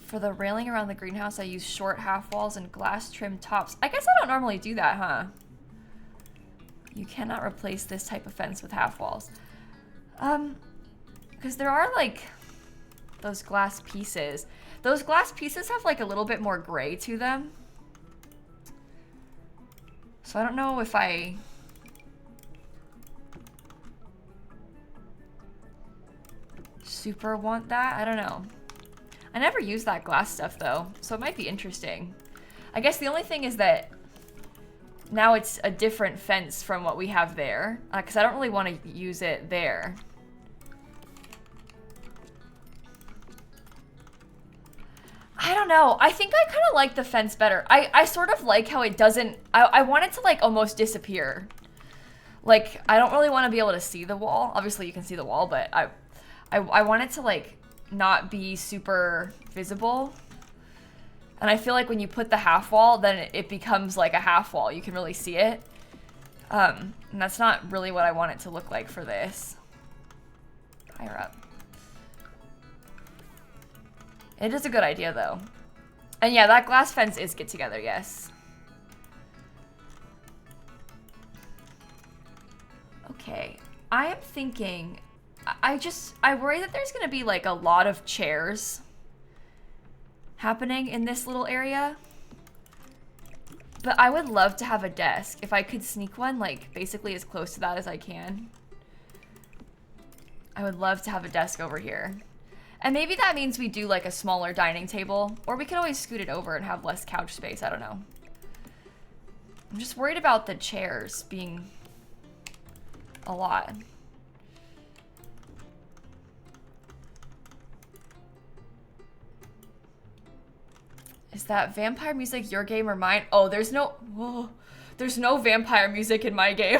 For the railing around the greenhouse, I use short half walls and glass trim tops. I guess I don't normally do that, huh? You cannot replace this type of fence with half walls. Because there are like those glass pieces. Those glass pieces have like a little bit more gray to them. So I don't know if I super want that. I don't know. I never use that glass stuff though, so it might be interesting. I guess the only thing is that now it's a different fence from what we have there, because I don't really want to use it there. I don't know. I think I kind of like the fence better. I sort of like how it doesn't... I want it to like almost disappear. Like, I don't really want to be able to see the wall. Obviously you can see the wall, but I want it to like not be super visible. And I feel like when you put the half wall, then it becomes like a half wall. You can really see it. And that's not really what I want it to look like for this. Higher up. It is a good idea though. And yeah, that glass fence is get together, yes. Okay, I am thinking, I worry that there's gonna be like a lot of chairs happening in this little area. But I would love to have a desk. If I could sneak one, like, basically as close to that as I can. I would love to have a desk over here. And maybe that means we do, like, a smaller dining table. Or we could always scoot it over and have less couch space. I don't know. I'm just worried about the chairs being a lot. Is that vampire music your game or mine? Oh, there's no vampire music in my game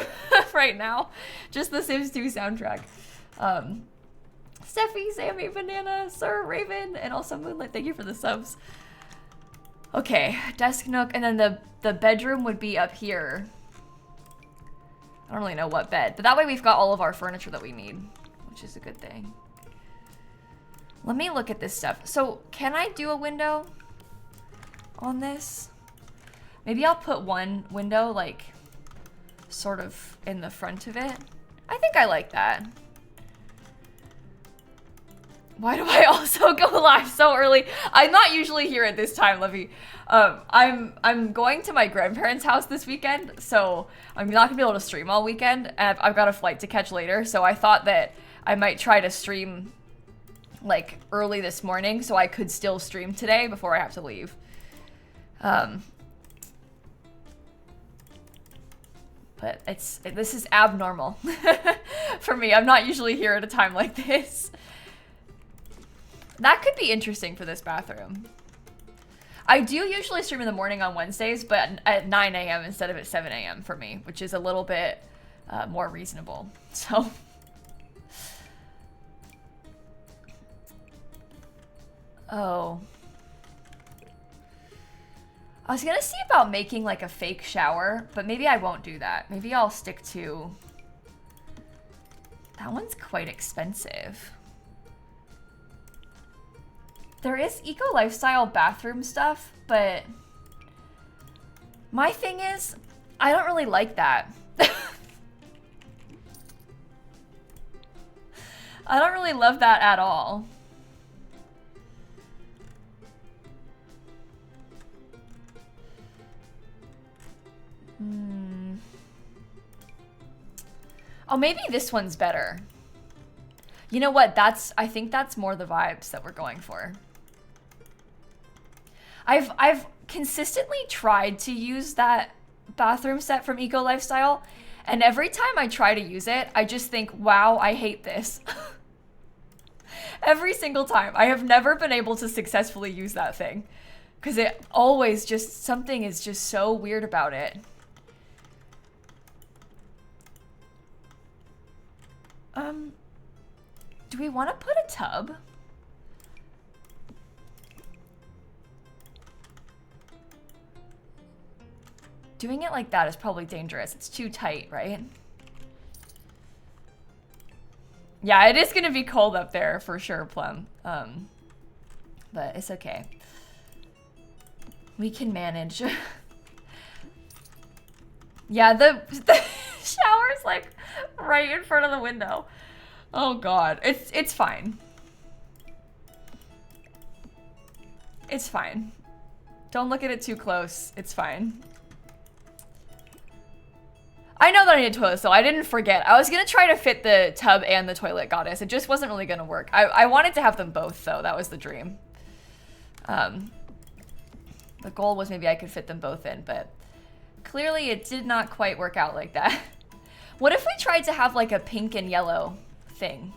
right now. Just the Sims 2 soundtrack. Steffi, Sammy, Banana, Sir, Raven, and also Moonlight, thank you for the subs. Okay, desk nook, and then the bedroom would be up here. I don't really know what bed, but that way we've got all of our furniture that we need, which is a good thing. Let me look at this stuff. So, can I do a window on this? Maybe I'll put one window, like, sort of in the front of it. I think I like that. Why do I also go live so early? I'm not usually here at this time, Livy. I'm going to my grandparents' house this weekend, so I'm not gonna be able to stream all weekend. And I've got a flight to catch later, so I thought that I might try to stream like early this morning, so I could still stream today before I have to leave. But this is abnormal for me. I'm not usually here at a time like this. That could be interesting for this bathroom. I do usually stream in the morning on Wednesdays, but at 9 a.m. instead of at 7 a.m. for me, which is a little bit more reasonable. So, oh. I was gonna see about making like a fake shower, but maybe I won't do that. Maybe I'll stick to... That one's quite expensive. There is eco lifestyle bathroom stuff, but my thing is, I don't really like that. I don't really love that at all. Oh, maybe this one's better. You know what? I think that's more the vibes that we're going for. I've consistently tried to use that bathroom set from Eco Lifestyle, and every time I try to use it, I just think, wow, I hate this. Every single time. I have never been able to successfully use that thing, because it always just, something is just so weird about it. Do we want to put a tub? Doing it like that is probably dangerous. It's too tight, right? Yeah, it is going to be cold up there for sure, Plum. But it's okay. We can manage. Yeah, the shower's like right in front of the window. Oh God, it's fine. It's fine. Don't look at it too close. It's fine. I know that I need a toilet, so I didn't forget. I was gonna try to fit the tub and the toilet goddess. It just wasn't really gonna work. I wanted to have them both though. That was the dream. The goal was maybe I could fit them both in, but clearly it did not quite work out like that. What if we tried to have like a pink and yellow thing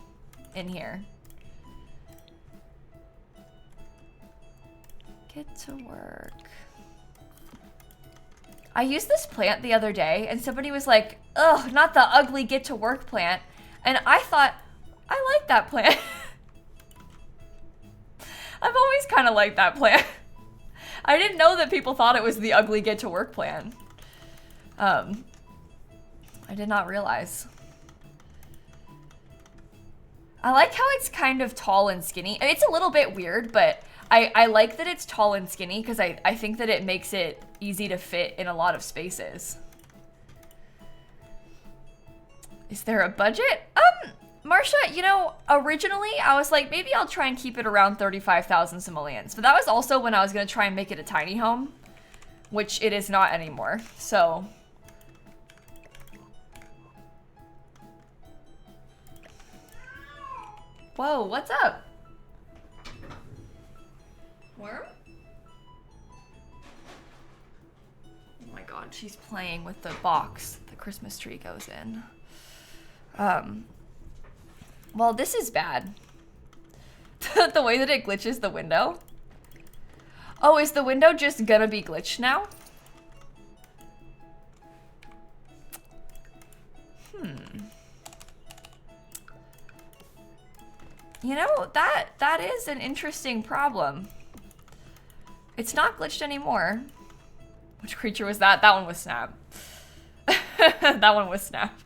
in here? Get to work. I used this plant the other day and somebody was like, ugh, not the ugly get to work plant. And I thought, I like that plant. I've always kind of liked that plant. I didn't know that people thought it was the ugly get to work plant. I did not realize. I like how it's kind of tall and skinny. I mean, it's a little bit weird, but I like that it's tall and skinny because I think that it makes it easy to fit in a lot of spaces. Is there a budget? Marsha, you know, originally I was like, maybe I'll try and keep it around 35,000 simoleons. But that was also when I was going to try and make it a tiny home. which it is not anymore. So whoa, what's up? Worm? Oh my god, she's playing with the box the Christmas tree goes in. Well, this is bad. The way that it glitches the window. Oh, is the window just gonna be glitched now? You know, that is an interesting problem. It's not glitched anymore. Which creature was that? That one was Snap. That one was Snap.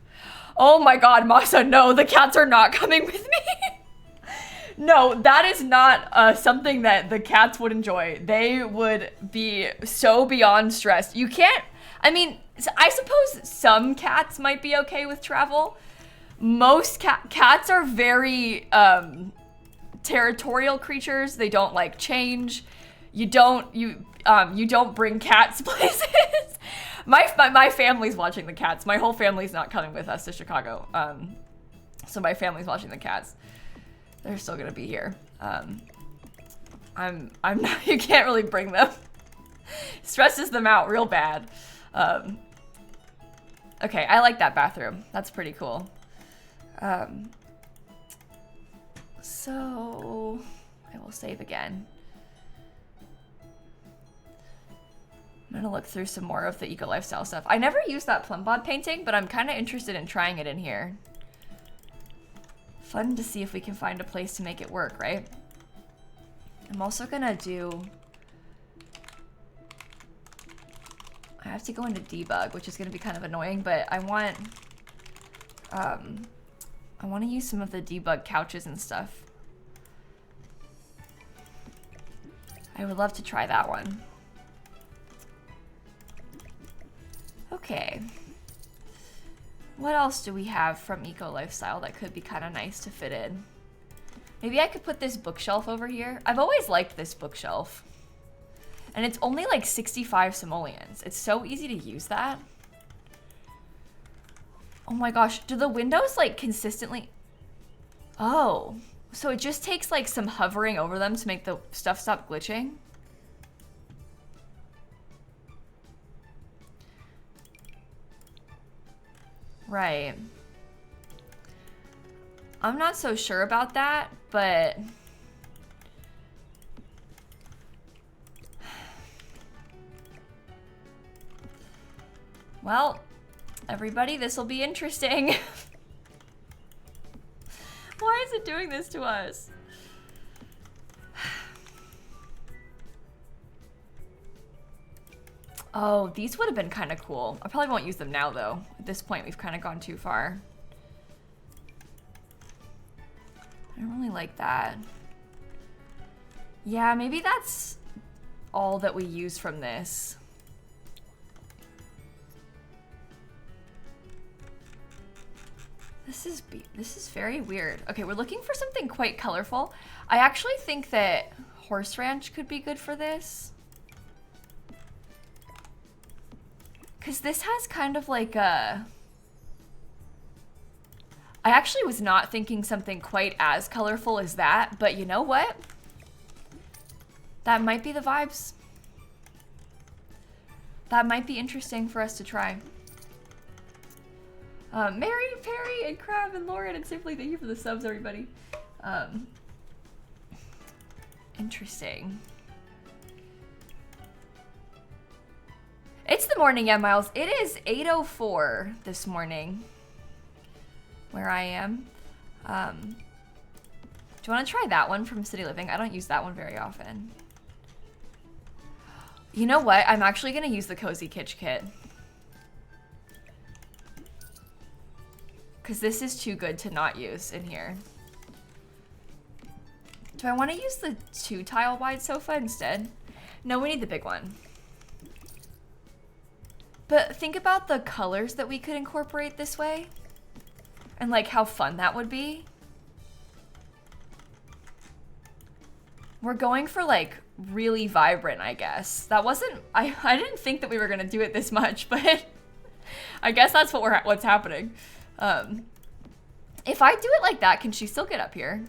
Oh my god, Masa, no, the cats are not coming with me. No, that is not something that the cats would enjoy. They would be so beyond stressed. You can't, I mean, I suppose some cats might be okay with travel. Most cats are very territorial creatures. They don't like change. You don't bring cats places. My family's watching the cats. My whole family's not coming with us to Chicago. So my family's watching the cats. They're still gonna be here. I'm not, you can't really bring them. Stresses them out real bad. Okay, I like that bathroom. That's pretty cool. So I will save again. I'm gonna look through some more of the eco lifestyle stuff. I never used that plumbod painting, but I'm kind of interested in trying it in here. Fun to see if we can find a place to make it work, right? I'm also gonna do... I have to go into debug, which is gonna be kind of annoying, but I want to use some of the debug couches and stuff. I would love to try that one. Okay. What else do we have from Eco Lifestyle that could be kind of nice to fit in? Maybe I could put this bookshelf over here. I've always liked this bookshelf. And it's only like 65 simoleons. It's so easy to use that. Oh my gosh, do the windows like consistently... Oh, so it just takes like some hovering over them to make the stuff stop glitching? Right. I'm not so sure about that, but... Well, everybody, this will be interesting. Why is it doing this to us? Oh, these would have been kind of cool. I probably won't use them now, though. At this point, we've kind of gone too far. I don't really like that. Yeah, maybe that's all that we use from this. This is very weird. Okay, we're looking for something quite colorful. I actually think that Horse Ranch could be good for this. Because this has kind of like a... I actually was not thinking something quite as colorful as that, but you know what? That might be the vibes. That might be interesting for us to try. Mary, Perry, and Crab, and Lauren, and Simply, thank you for the subs, everybody. Interesting. It's the morning, yeah, Miles. It is 8:04 this morning, where I am. Do you want to try that one from City Living? I don't use that one very often. You know what? I'm actually going to use the Cozy Kitsch kit. Because this is too good to not use in here. Do I want to use the 2-tile wide sofa instead? No, we need the big one. But think about the colors that we could incorporate this way. And like how fun that would be. We're going for like really vibrant, I guess. That wasn't, I didn't think that we were gonna do it this much, but I guess that's what's happening. If I do it like that, can she still get up here?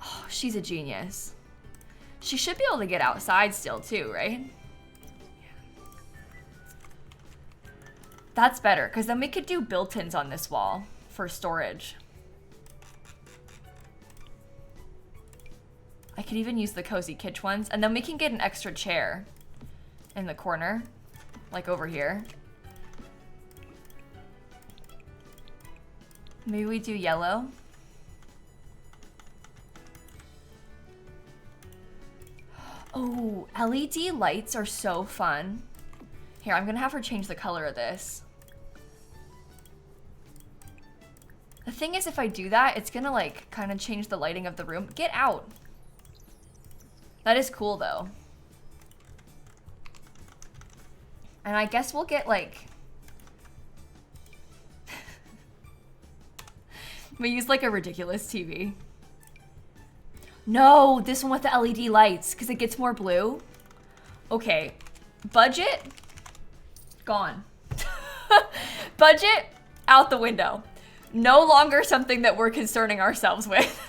Oh, she's a genius. She should be able to get outside still too, right? That's better, because then we could do built-ins on this wall for storage. I could even use the cozy kitsch ones, and then we can get an extra chair in the corner, like over here. Maybe we do yellow. Oh, LED lights are so fun. Here, I'm gonna have her change the color of this. The thing is, if I do that, it's gonna like kind of change the lighting of the room. Get out. That is cool though. And I guess we'll get like, we use like a ridiculous TV. No, this one with the LED lights, because it gets more blue. Okay, budget, gone. Budget, out the window. No longer something that we're concerning ourselves with.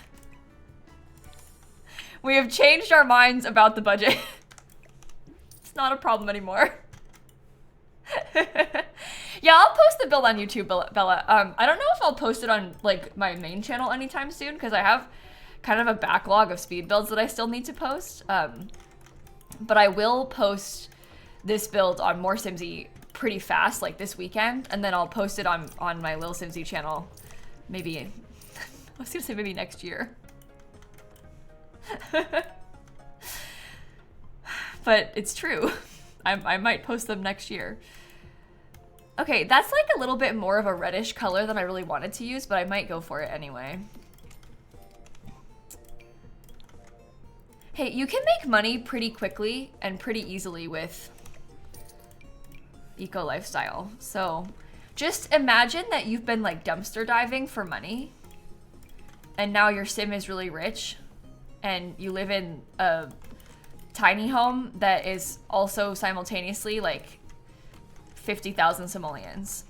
We have changed our minds about the budget. It's not a problem anymore. Yeah, I'll post the build on YouTube, Bella. I don't know if I'll post it on like my main channel anytime soon, because I have kind of a backlog of speed builds that I still need to post. But I will post this build on More Simsie pretty fast, like this weekend, and then I'll post it on my Lil Simsie channel. Maybe, I was gonna say maybe next year. But it's true. I might post them next year. Okay, that's like a little bit more of a reddish color than I really wanted to use, but I might go for it anyway. Hey, you can make money pretty quickly and pretty easily with eco lifestyle. So just imagine that you've been like dumpster diving for money and now your sim is really rich and you live in a tiny home that is also simultaneously like 50,000 simoleons.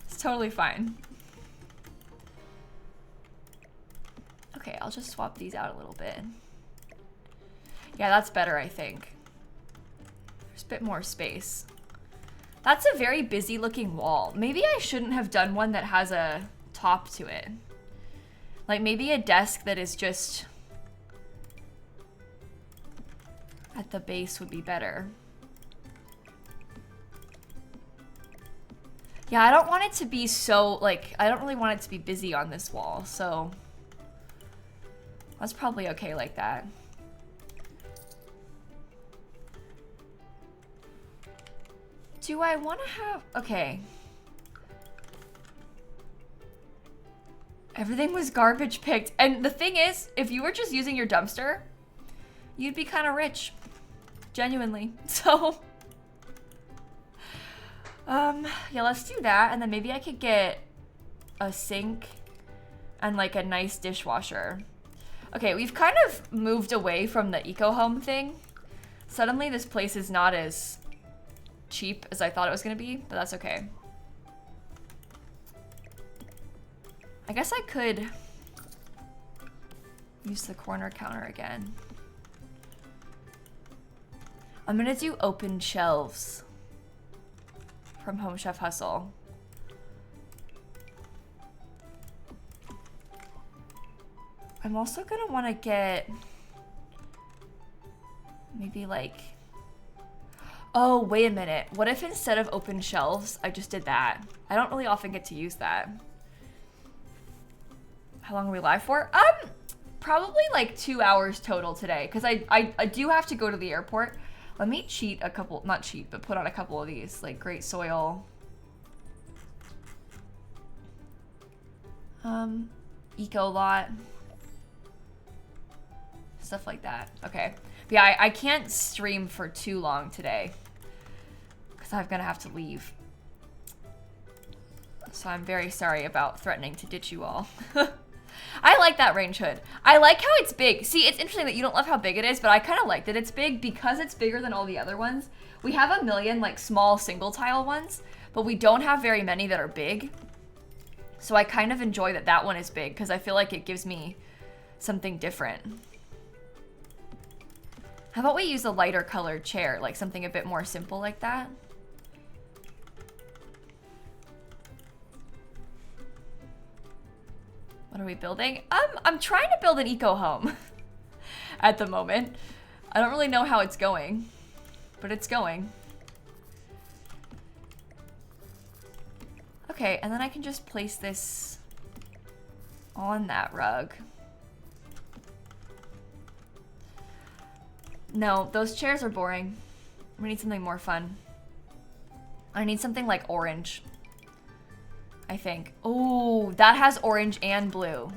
It's totally fine. Okay, I'll just swap these out a little bit. Yeah, that's better, I think. There's a bit more space. That's a very busy looking wall. Maybe I shouldn't have done one that has a top to it. Like maybe a desk that is just at the base would be better. Yeah, I don't want it to be so, like, I don't really want it to be busy on this wall, so that's probably okay like that. Do I want to have, okay. Everything was garbage picked. And the thing is, if you were just using your dumpster, you'd be kind of rich. Genuinely. So, yeah, let's do that. And then maybe I could get a sink and like a nice dishwasher. Okay, we've kind of moved away from the eco home thing. Suddenly this place is not as cheap as I thought it was gonna be, but that's okay. I guess I could use the corner counter again. I'm gonna do open shelves from Home Chef Hustle. I'm also gonna wanna get maybe like, oh, wait a minute. What if instead of open shelves, I just did that? I don't really often get to use that. How long are we live for? Probably like 2 hours total today, because I do have to go to the airport. Let me cheat a couple, not cheat, but put on a couple of these, like Great Soil. Eco Lot. Stuff like that. Okay. But yeah, I can't stream for too long today, because I'm gonna have to leave. So I'm very sorry about threatening to ditch you all. I like that range hood. I like how it's big. See, it's interesting that you don't love how big it is, but I kind of like that it's big because it's bigger than all the other ones. We have a million like small single tile ones, but we don't have very many that are big. So I kind of enjoy that that one is big because I feel like it gives me something different. How about we use a lighter colored chair, like something a bit more simple like that? What are we building? I'm trying to build an eco home at the moment. I don't really know how it's going, but it's going. Okay, and then I can just place this on that rug. No, those chairs are boring. We need something more fun. I need something like orange, I think. Oh, that has orange and blue.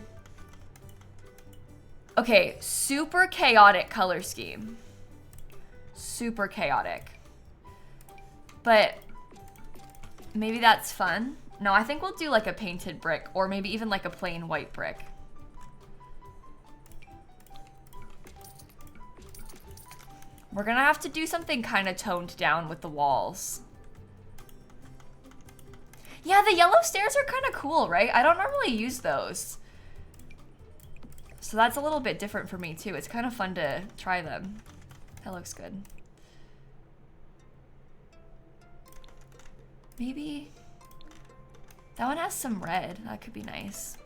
Okay, super chaotic color scheme. Super chaotic. But maybe that's fun. No, I think we'll do like a painted brick or maybe even like a plain white brick. We're gonna have to do something kind of toned down with the walls. Yeah, the yellow stairs are kind of cool, right? I don't normally use those. So that's a little bit different for me too. It's kind of fun to try them. That looks good. Maybe that one has some red. That could be nice.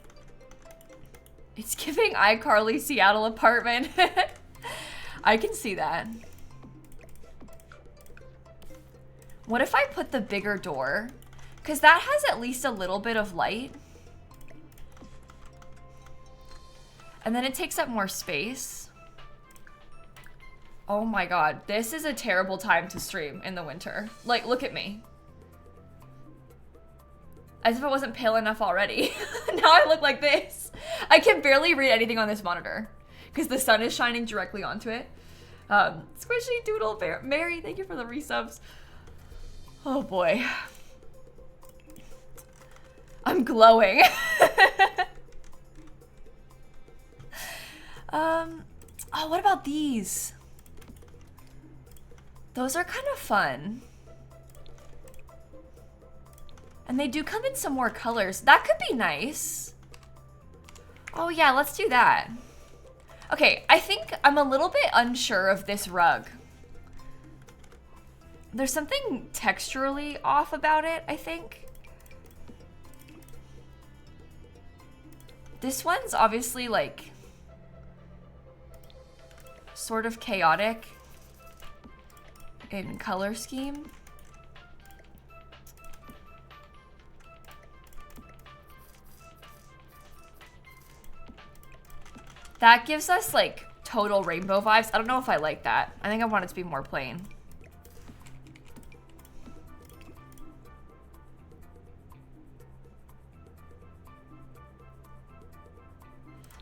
It's giving iCarly Seattle apartment. I can see that. What if I put the bigger door? Because that has at least a little bit of light. And then it takes up more space. Oh my god, this is a terrible time to stream in the winter. Like, look at me. As if I wasn't pale enough already. Now I look like this. I can barely read anything on this monitor because the sun is shining directly onto it. Squishy Doodle Bear. Mary, thank you for the resubs. Oh boy. I'm glowing. Oh, what about these? Those are kind of fun. And they do come in some more colors. That could be nice. Oh yeah, let's do that. Okay, I think I'm a little bit unsure of this rug. There's something texturally off about it, I think. This one's obviously like sort of chaotic in color scheme. That gives us like total rainbow vibes. I don't know if I like that. I think I want it to be more plain.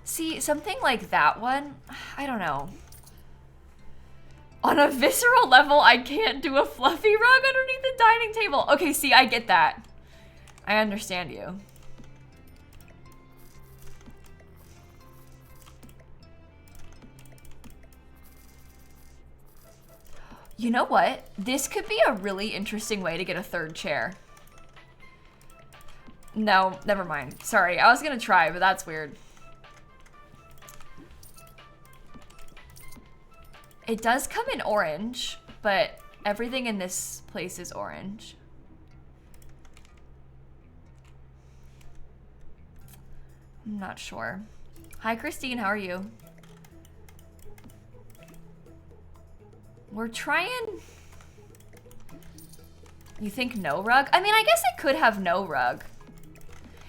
See, something like that one, I don't know. On a visceral level, I can't do a fluffy rug underneath the dining table. Okay, see, I get that. I understand you. You know what? This could be a really interesting way to get a third chair. No, never mind. Sorry, I was gonna try, but that's weird. It does come in orange, but everything in this place is orange. I'm not sure. Hi, Christine, how are you? We're trying... You think no rug? I mean, I guess it could have no rug.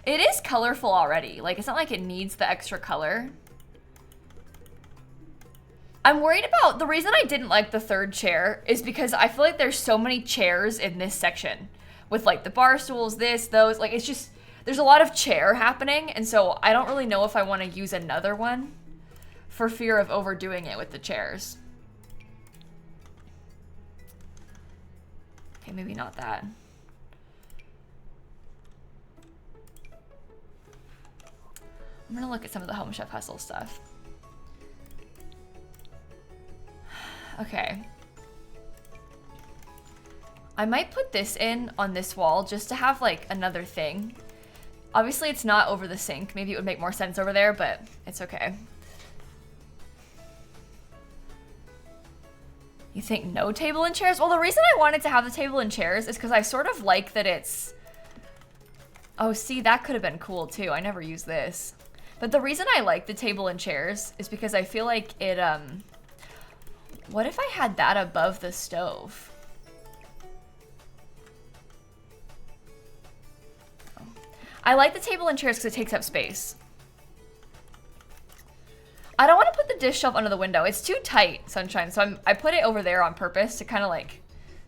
It is colorful already. Like, it's not like it needs the extra color. I'm worried about... The reason I didn't like the third chair is because I feel like there's so many chairs in this section. With, like, the bar stools, this, those. Like, it's just... There's a lot of chair happening, and so I don't really know if I want to use another one for fear of overdoing it with the chairs. Okay, maybe not that. I'm gonna look at some of the Home Chef Hustle stuff. Okay. I might put this in on this wall just to have like another thing. Obviously it's not over the sink. Maybe it would make more sense over there, but it's okay. You think no table and chairs? Well, the reason I wanted to have the table and chairs is because I sort of like that it's... Oh, see, that could have been cool too. I never used this. But the reason I like the table and chairs is because I feel like it, what if I had that above the stove? Oh. I like the table and chairs because it takes up space. I don't want to put the dish shelf under the window. It's too tight, Sunshine, so I put it over there on purpose to kind of like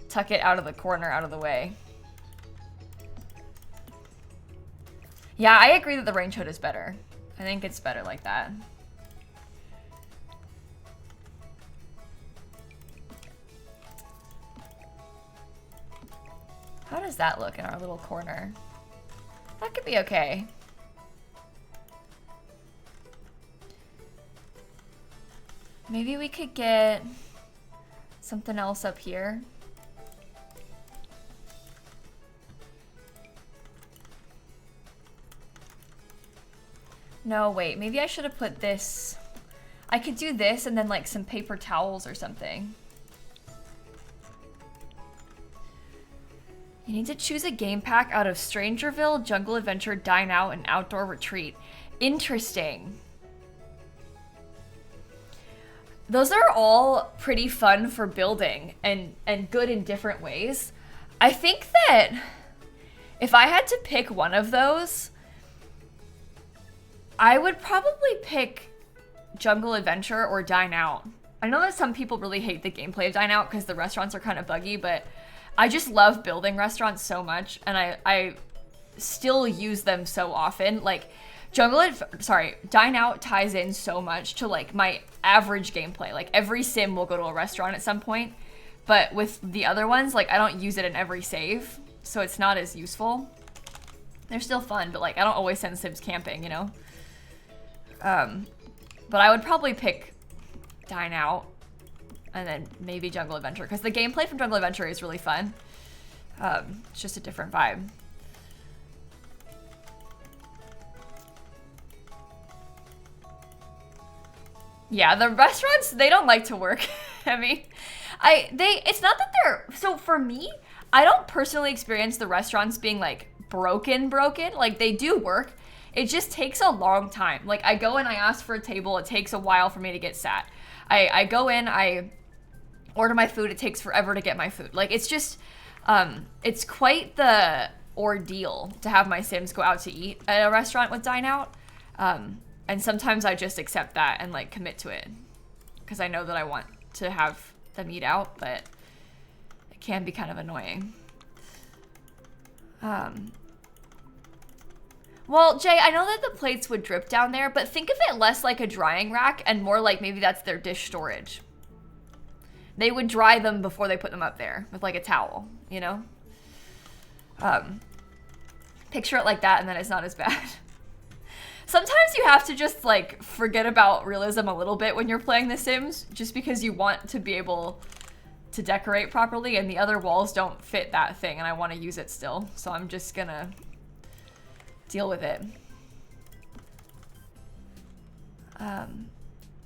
tuck it out of the corner, out of the way. Yeah, I agree that the range hood is better. I think it's better like that. How does that look in our little corner? That could be okay. Maybe we could get something else up here. No, wait, maybe I should have put this. I could do this and then like some paper towels or something. You need to choose a game pack out of Strangerville, Jungle Adventure, Dine Out, and Outdoor Retreat. Interesting. Those are all pretty fun for building and good in different ways. I think that if I had to pick one of those, I would probably pick Jungle Adventure or Dine Out. I know that some people really hate the gameplay of Dine Out because the restaurants are kind of buggy, but I just love building restaurants so much, and I still use them so often. Like, Dine Out ties in so much to like my average gameplay. Like every sim will go to a restaurant at some point, but with the other ones, like I don't use it in every save, so it's not as useful. They're still fun, but like I don't always send sims camping, you know? But I would probably pick Dine Out and then maybe Jungle Adventure, because the gameplay from Jungle Adventure is really fun. It's just a different vibe. Yeah, the restaurants, they don't like to work. I mean, it's not that they're, so for me, I don't personally experience the restaurants being like broken. Like they do work. It just takes a long time. Like I go in, I ask for a table. It takes a while for me to get sat. I go in, I order my food. It takes forever to get my food. Like it's just, it's quite the ordeal to have my sims go out to eat at a restaurant with Dine Out. And sometimes I just accept that and like commit to it because I know that I want to have them eat out, but it can be kind of annoying. Well, Jay, I know that the plates would drip down there, but think of it less like a drying rack and more like maybe that's their dish storage. They would dry them before they put them up there with like a towel, you know? Picture it like that and then it's not as bad. Sometimes you have to just like forget about realism a little bit when you're playing The Sims, just because you want to be able to decorate properly and the other walls don't fit that thing and I want to use it still. So I'm just gonna deal with it.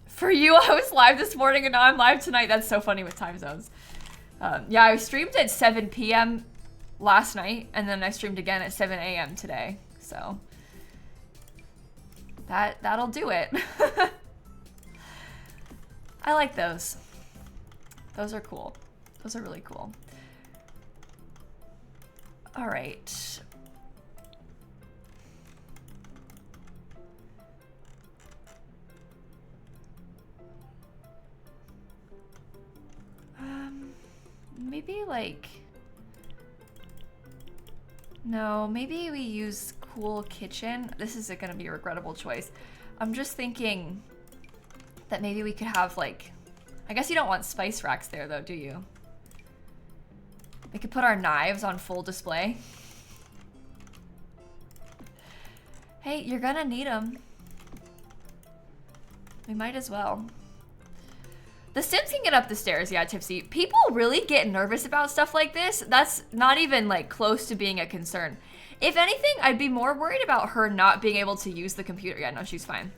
For you, I was live this morning and now I'm live tonight. That's so funny with time zones. Yeah, I streamed at 7 p.m. last night and then I streamed again at 7 a.m. today. So that'll do it. I like those. Those are cool. Those are really cool. All right. Maybe like, no, maybe we use Cool Kitchen. This is gonna be a regrettable choice. I'm just thinking that maybe we could have like, I guess you don't want spice racks there though, do you? We could put our knives on full display. Hey, you're gonna need them. We might as well. The Sims can get up the stairs, yeah, Tipsy. People really get nervous about stuff like this. That's not even like close to being a concern. If anything, I'd be more worried about her not being able to use the computer. Yeah, no, she's fine.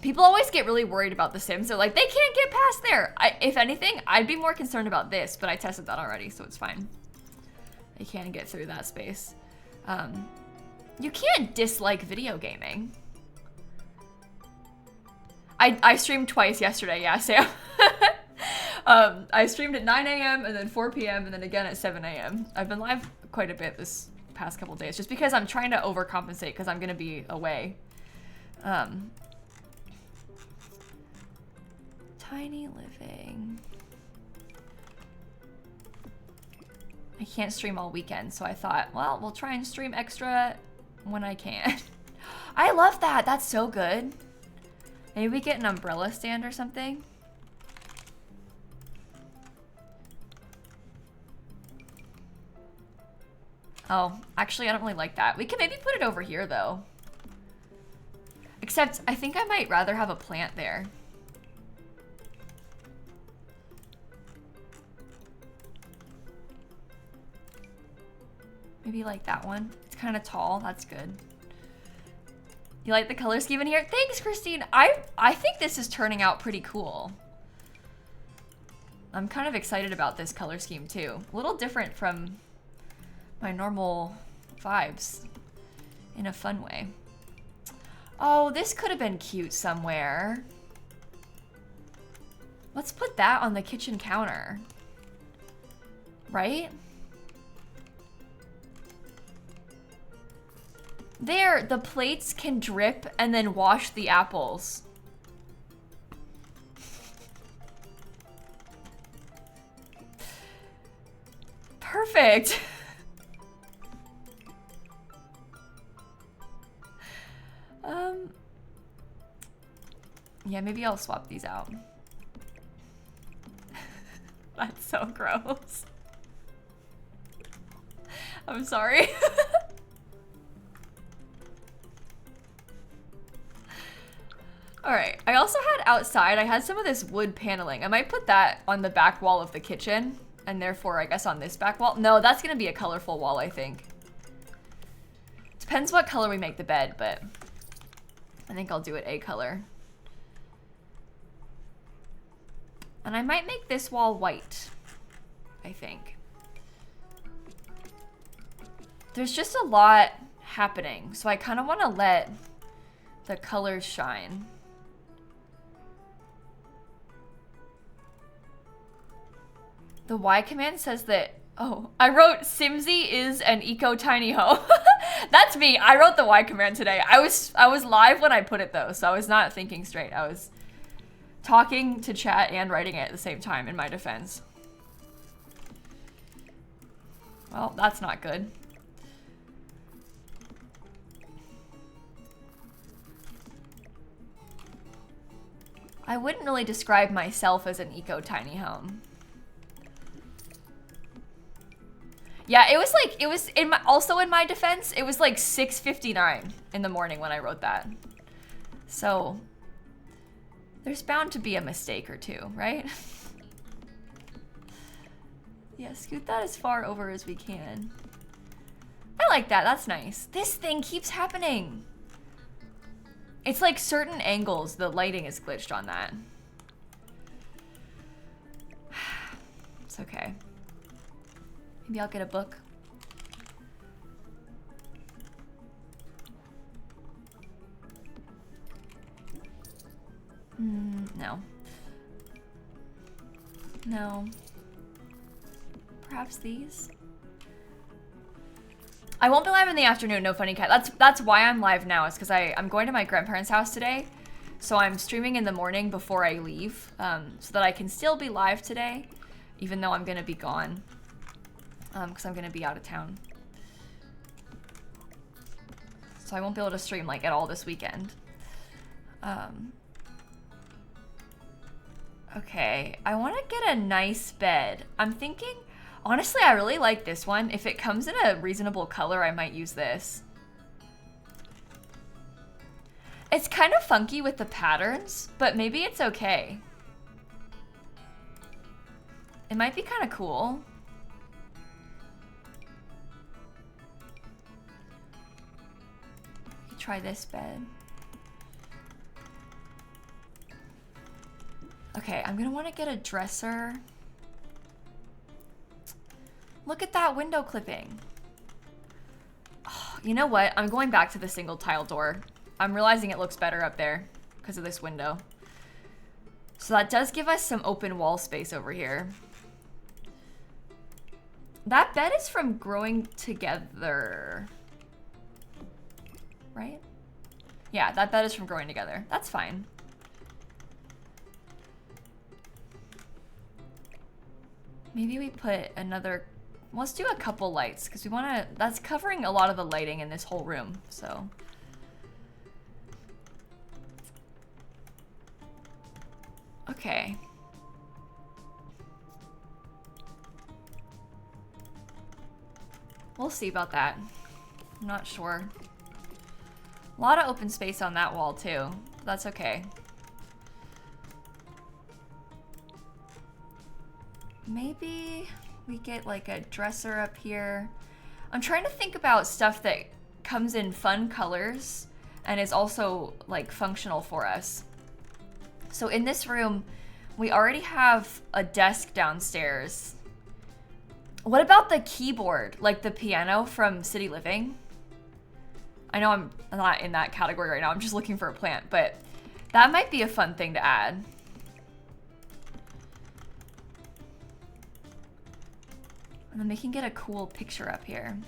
People always get really worried about the Sims. They're like, they can't get past there. If anything, I'd be more concerned about this, but I tested that already, so it's fine. They can get through that space. You can't dislike video gaming. I streamed twice yesterday, yeah, Sam. I streamed at 9 a.m. and then 4 p.m. and then again at 7 a.m. I've been live quite a bit this past couple days just because I'm trying to overcompensate because I'm gonna be away. Tiny living. I can't stream all weekend, so I thought, well, we'll try and stream extra when I can. I love that. That's so good. Maybe we get an umbrella stand or something. Oh, actually, I don't really like that. We can maybe put it over here, though. Except, I think I might rather have a plant there. Maybe like that one. It's kind of tall. That's good. You like the color scheme in here? Thanks, Christine. I think this is turning out pretty cool. I'm kind of excited about this color scheme too. A little different from my normal vibes in a fun way. Oh, this could have been cute somewhere. Let's put that on the kitchen counter. Right? There, the plates can drip and then wash the apples. Perfect. Yeah, maybe I'll swap these out. That's so gross. I'm sorry. All right, I also had outside, I had some of this wood paneling. I might put that on the back wall of the kitchen and therefore I guess on this back wall. No, that's gonna be a colorful wall, I think. Depends what color we make the bed, but I think I'll do it a color. And I might make this wall white, I think. There's just a lot happening, so I kind of want to let the colors shine. The Y command says that, oh, I wrote Simsie is an eco tiny home. That's me. I wrote the Y command today. I was live when I put it though, so I was not thinking straight. I was talking to chat and writing it at the same time in my defense. Well, that's not good. I wouldn't really describe myself as an eco tiny home. Yeah, it was like, it was in my, also in my defense, it was like 6:59 in the morning when I wrote that. So there's bound to be a mistake or two, right? Yeah, scoot that as far over as we can. I like that, that's nice. This thing keeps happening. It's like certain angles, the lighting is glitched on that. It's okay. Maybe I'll get a book. No. No. Perhaps these? I won't be live in the afternoon, no funny cat. That's why I'm live now, is because I'm going to my grandparents' house today. So I'm streaming in the morning before I leave, so that I can still be live today, even though I'm gonna be gone. Because I'm gonna be out of town. So I won't be able to stream like at all this weekend. Okay, I want to get a nice bed. I'm thinking, honestly, I really like this one. If it comes in a reasonable color, I might use this. It's kind of funky with the patterns, but maybe it's okay. It might be kind of cool. Try this bed. Okay, I'm gonna want to get a dresser. Look at that window clipping. Oh, you know what? I'm going back to the single tile door. I'm realizing it looks better up there because of this window. So that does give us some open wall space over here. That bed is from growing together. Right? Yeah, that bed is from growing together. That's fine. Maybe we put another, let's do a couple lights because we want to, that's covering a lot of the lighting in this whole room, so. Okay. We'll see about that. I'm not sure. A lot of open space on that wall too. That's okay. Maybe we get like a dresser up here. I'm trying to think about stuff that comes in fun colors and is also like functional for us. So in this room, we already have a desk downstairs. What about the keyboard, like the piano from City Living? I know I'm not in that category right now. I'm just looking for a plant, but that might be a fun thing to add. And then we can get a cool picture up here.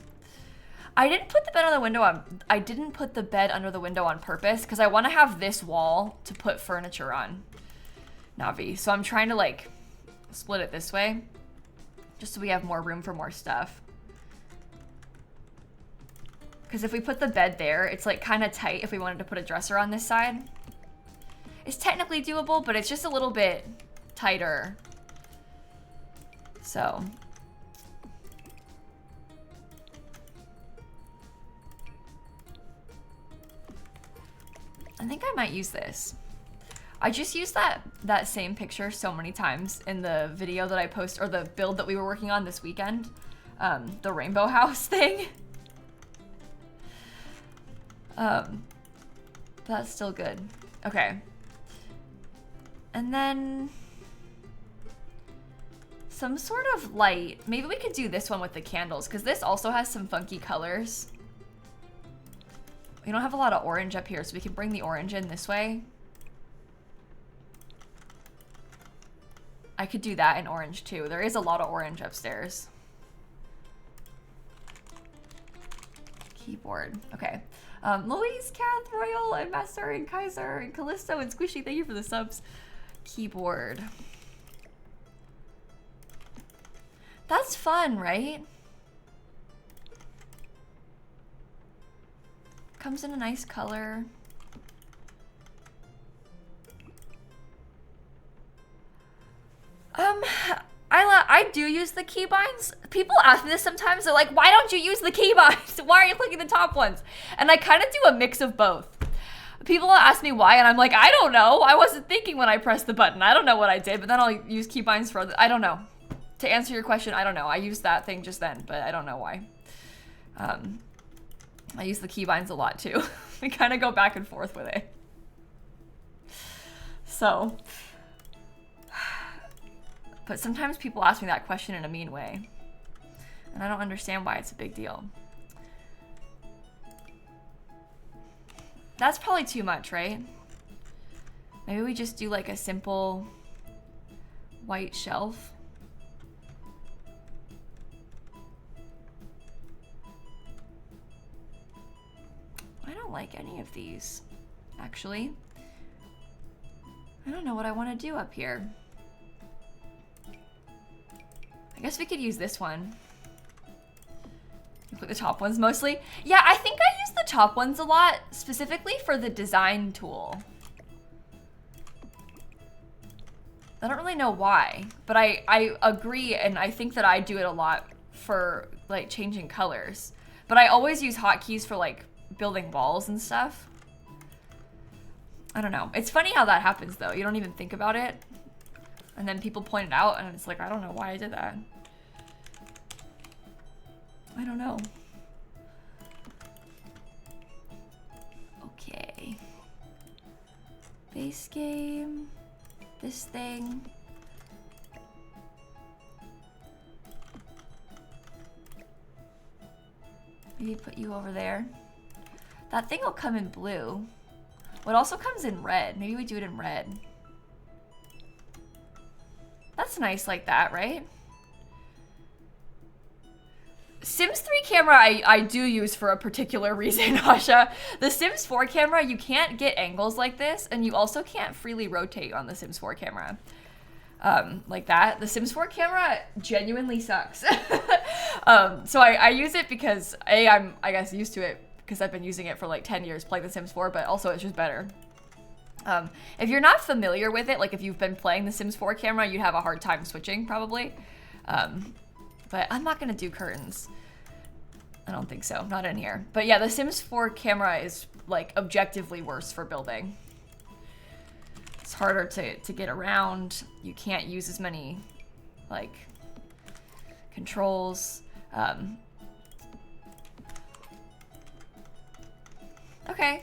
I didn't put the bed on the window on. I didn't put the bed under the window on purpose because I want to have this wall to put furniture on, Navi. So I'm trying to like split it this way, just so we have more room for more stuff. Because if we put the bed there, it's like kind of tight if we wanted to put a dresser on this side. It's technically doable, but it's just a little bit tighter. So. I think I might use this. I just used that same picture so many times in the video that I post, or the build that we were working on this weekend. The rainbow house thing. That's still good. Okay. And then some sort of light. Maybe we could do this one with the candles, because this also has some funky colors. We don't have a lot of orange up here, so we can bring the orange in this way. I could do that in orange too. There is a lot of orange upstairs. Keyboard. Okay. Louise, Kath, Royal, and Master, and Kaiser, and Callisto, and Squishy, thank you for the subs. Keyboard. That's fun, right? Comes in a nice color. I do use the keybinds. People ask me this sometimes. They're like, why don't you use the keybinds? Why are you clicking the top ones? And I kind of do a mix of both. People ask me why, and I'm like, I don't know. I wasn't thinking when I pressed the button. I don't know what I did, but then I'll use keybinds for I don't know. To answer your question, I don't know. I used that thing just then, but I don't know why. I use the keybinds a lot too. We kind of go back and forth with it. So, but sometimes people ask me that question in a mean way, and I don't understand why it's a big deal. That's probably too much, right? Maybe we just do like a simple white shelf. I don't like any of these, actually. I don't know what I want to do up here. I guess we could use this one. Put the top ones mostly. Yeah, I think I use the top ones a lot, specifically for the design tool. I don't really know why, but I agree, and I think that I do it a lot for like changing colors. But I always use hotkeys for like building walls and stuff. I don't know. It's funny how that happens though. You don't even think about it. And then people point it out and it's like, I don't know why I did that. I don't know. Okay. Base game. This thing. Maybe put you over there. That thing will come in blue. What also comes in red? Maybe we do it in red. That's nice like that, right? Sims 3 camera I do use for a particular reason, Asha. The Sims 4 camera, you can't get angles like this, and you also can't freely rotate on the Sims 4 camera. Like that. The Sims 4 camera genuinely sucks. So I use it because I'm, I guess, used to it because I've been using it for like 10 years playing The Sims 4, but also it's just better. If you're not familiar with it, like if you've been playing The Sims 4 camera, you'd have a hard time switching probably. But I'm not gonna do curtains. I don't think so, not in here. But yeah, The Sims 4 camera is like objectively worse for building. It's harder to get around. You can't use as many like controls. Okay.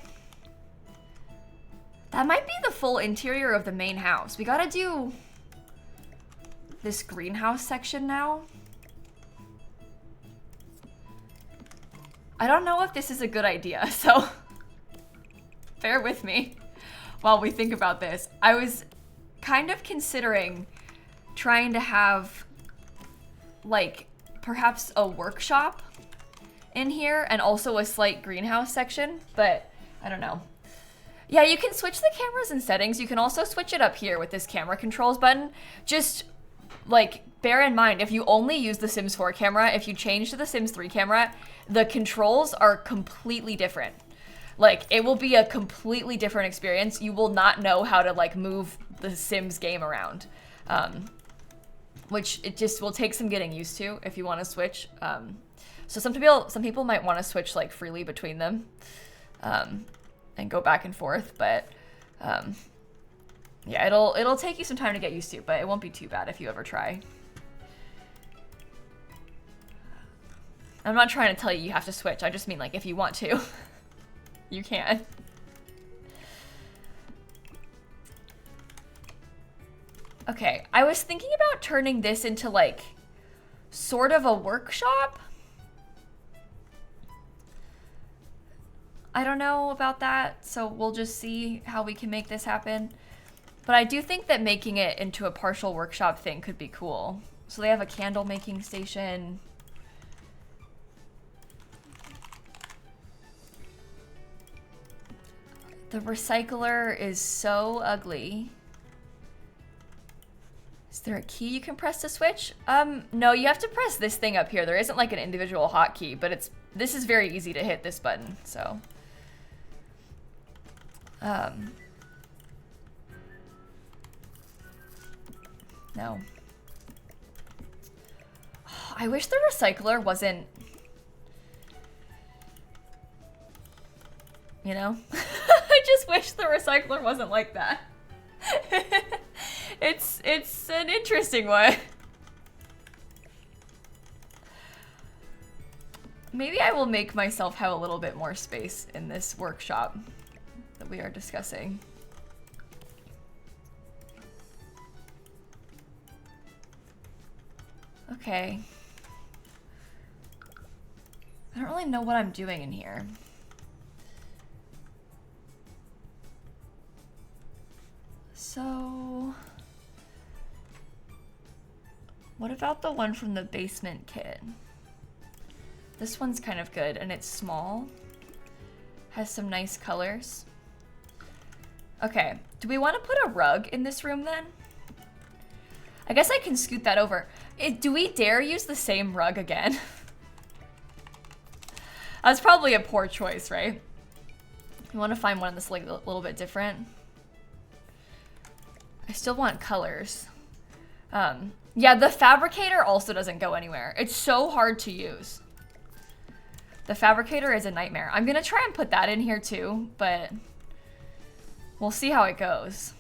That might be the full interior of the main house. We gotta do this greenhouse section now. I don't know if this is a good idea, so bear with me while we think about this. I was kind of considering trying to have like perhaps a workshop in here and also a slight greenhouse section, but I don't know. Yeah, you can switch the cameras and settings. You can also switch it up here with this camera controls button. Just like bear in mind, if you only use the Sims 4 camera, if you change to the Sims 3 camera, the controls are completely different. Like it will be a completely different experience. You will not know how to like move the Sims game around. Which it just will take some getting used to if you want to switch. So some people might want to switch like freely between them. And go back and forth, but yeah, it'll take you some time to get used to, but it won't be too bad if you ever try. I'm not trying to tell you have to switch. I just mean like if you want to, you can. Okay, I was thinking about turning this into like sort of a workshop. I don't know about that, so we'll just see how we can make this happen. But I do think that making it into a partial workshop thing could be cool. So they have a candle making station. The recycler is so ugly. Is there a key you can press to switch? No, you have to press this thing up here. There isn't like an individual hotkey, but this is very easy to hit this button, so. No. I wish the recycler wasn't, you know? I just wish the recycler wasn't like that. It's an interesting one. Maybe I will make myself have a little bit more space in this workshop that we are discussing. Okay. I don't really know what I'm doing in here. So, what about the one from the basement kit? This one's kind of good, and it's small. Has some nice colors. Okay, do we want to put a rug in this room then? I guess I can scoot that over. Do we dare use the same rug again? That's probably a poor choice, right? You want to find one that's like a little bit different. I still want colors. Yeah, the fabricator also doesn't go anywhere. It's so hard to use. The fabricator is a nightmare. I'm gonna try and put that in here too, but We'll see how it goes.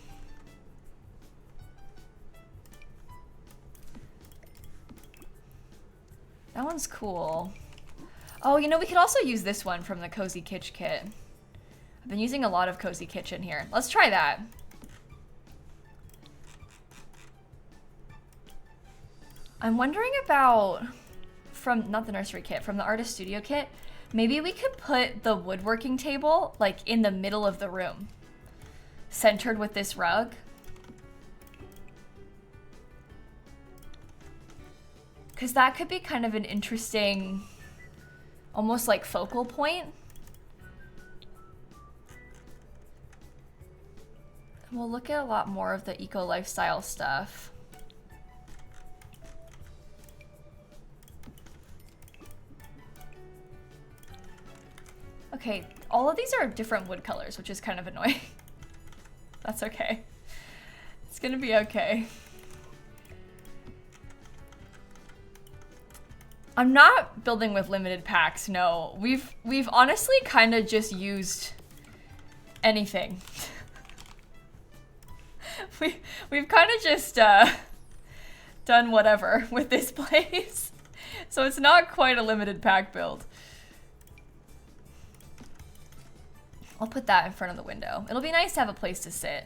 That one's cool. Oh, you know, we could also use this one from the Cozy Kitsch kit. I've been using a lot of Cozy Kitchen here. Let's try that. I'm wondering about, from, not the nursery kit, from the artist studio kit, maybe we could put the woodworking table like in the middle of the room, centered with this rug. Because that could be kind of an interesting, almost like focal point. And we'll look at a lot more of the eco lifestyle stuff. Okay, all of these are different wood colors, which is kind of annoying. That's okay. It's gonna be okay. I'm not building with limited packs, no. We've honestly kind of just used anything. We've kind of just done whatever with this place. So it's not quite a limited pack build. I'll put that in front of the window. It'll be nice to have a place to sit.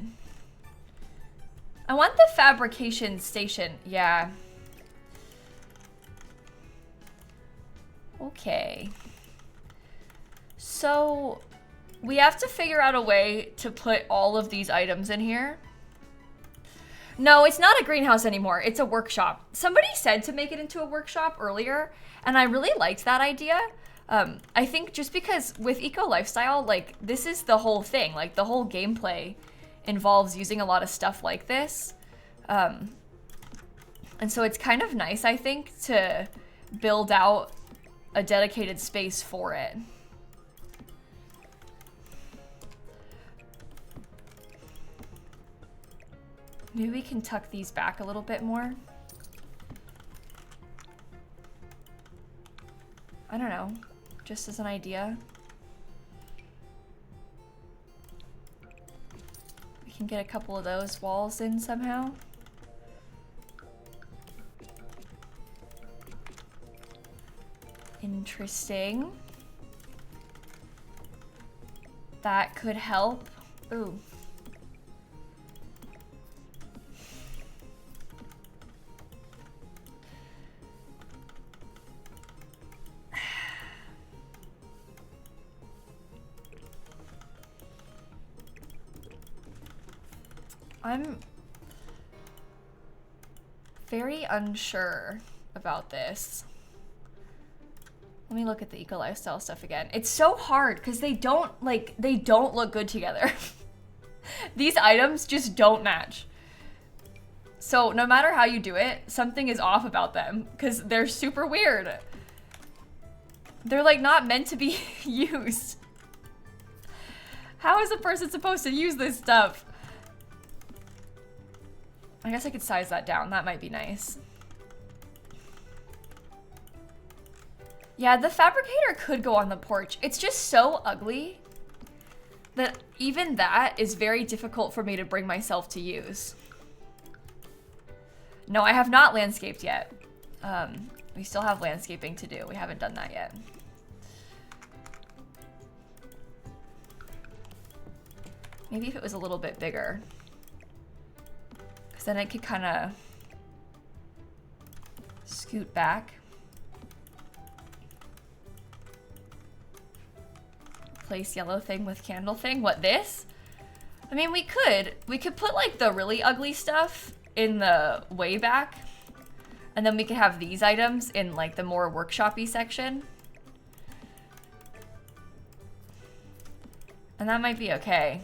I want the fabrication station. Yeah. Okay. So we have to figure out a way to put all of these items in here. No, it's not a greenhouse anymore. It's a workshop. Somebody said to make it into a workshop earlier, and I really liked that idea. I think just because with eco lifestyle, like this is the whole thing, like the whole gameplay involves using a lot of stuff like this. And so it's kind of nice, I think, to build out a dedicated space for it. Maybe we can tuck these back a little bit more. I don't know, just as an idea. We can get a couple of those walls in somehow. Interesting. That could help. Ooh. I'm very unsure about this. Let me look at the eco lifestyle stuff again. It's so hard because they don't look good together. These items just don't match. So no matter how you do it, something is off about them because they're super weird. They're like not meant to be used. How is a person supposed to use this stuff? I guess I could size that down. That might be nice. Yeah, the fabricator could go on the porch. It's just so ugly that even that is very difficult for me to bring myself to use. No, I have not landscaped yet. We still have landscaping to do. We haven't done that yet. Maybe if it was a little bit bigger. Because then I could kind of scoot back. Place yellow thing with candle thing. What, this? I mean, we could put like the really ugly stuff in the way back. And then we could have these items in like the more workshop-y section. And that might be okay.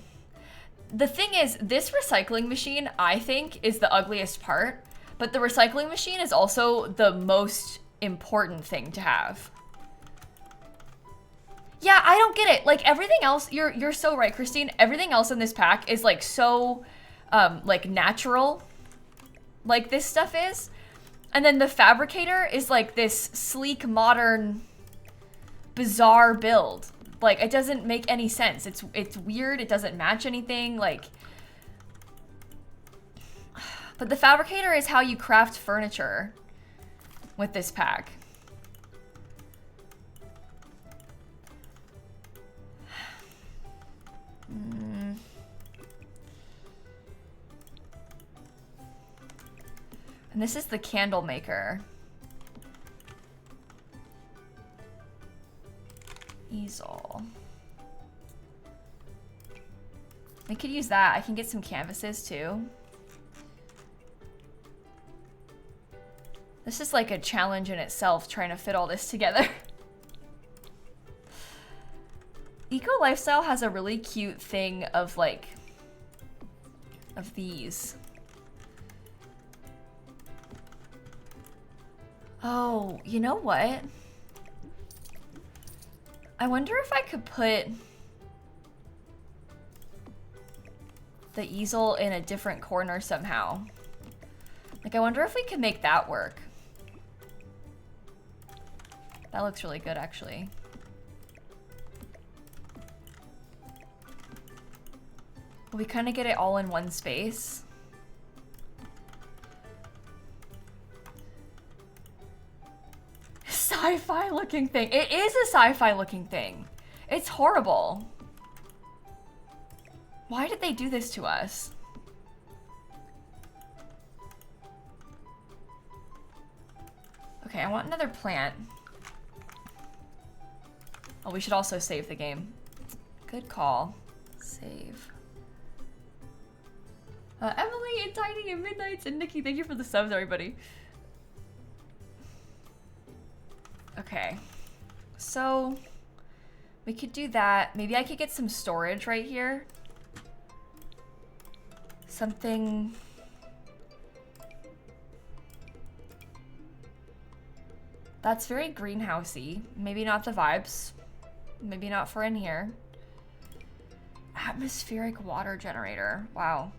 The thing is, this recycling machine, I think, is the ugliest part. But the recycling machine is also the most important thing to have. Yeah, I don't get it. Like everything else, you're so right, Christine. Everything else in this pack is like so like natural. Like this stuff is. And then the fabricator is like this sleek, modern, bizarre build. Like, it doesn't make any sense. It's weird. It doesn't match anything. Like, but the fabricator is how you craft furniture with this pack. And this is the candle maker. Easel. We could use that. I can get some canvases too. This is like a challenge in itself, trying to fit all this together. Eco Lifestyle has a really cute thing of like, of these. Oh, you know what? I wonder if I could put the easel in a different corner somehow. Like, I wonder if we could make that work. That looks really good, actually. We kind of get it all in one space. Sci-fi looking thing. It is a sci-fi looking thing. It's horrible. Why did they do this to us? Okay, I want another plant. Oh, we should also save the game. Good call. Save. Emily and Tiny and Midnights and Nikki, thank you for the subs, everybody. Okay, so we could do that. Maybe I could get some storage right here. Something. That's very greenhousey. Maybe not the vibes. Maybe not for in here. Atmospheric water generator. Wow.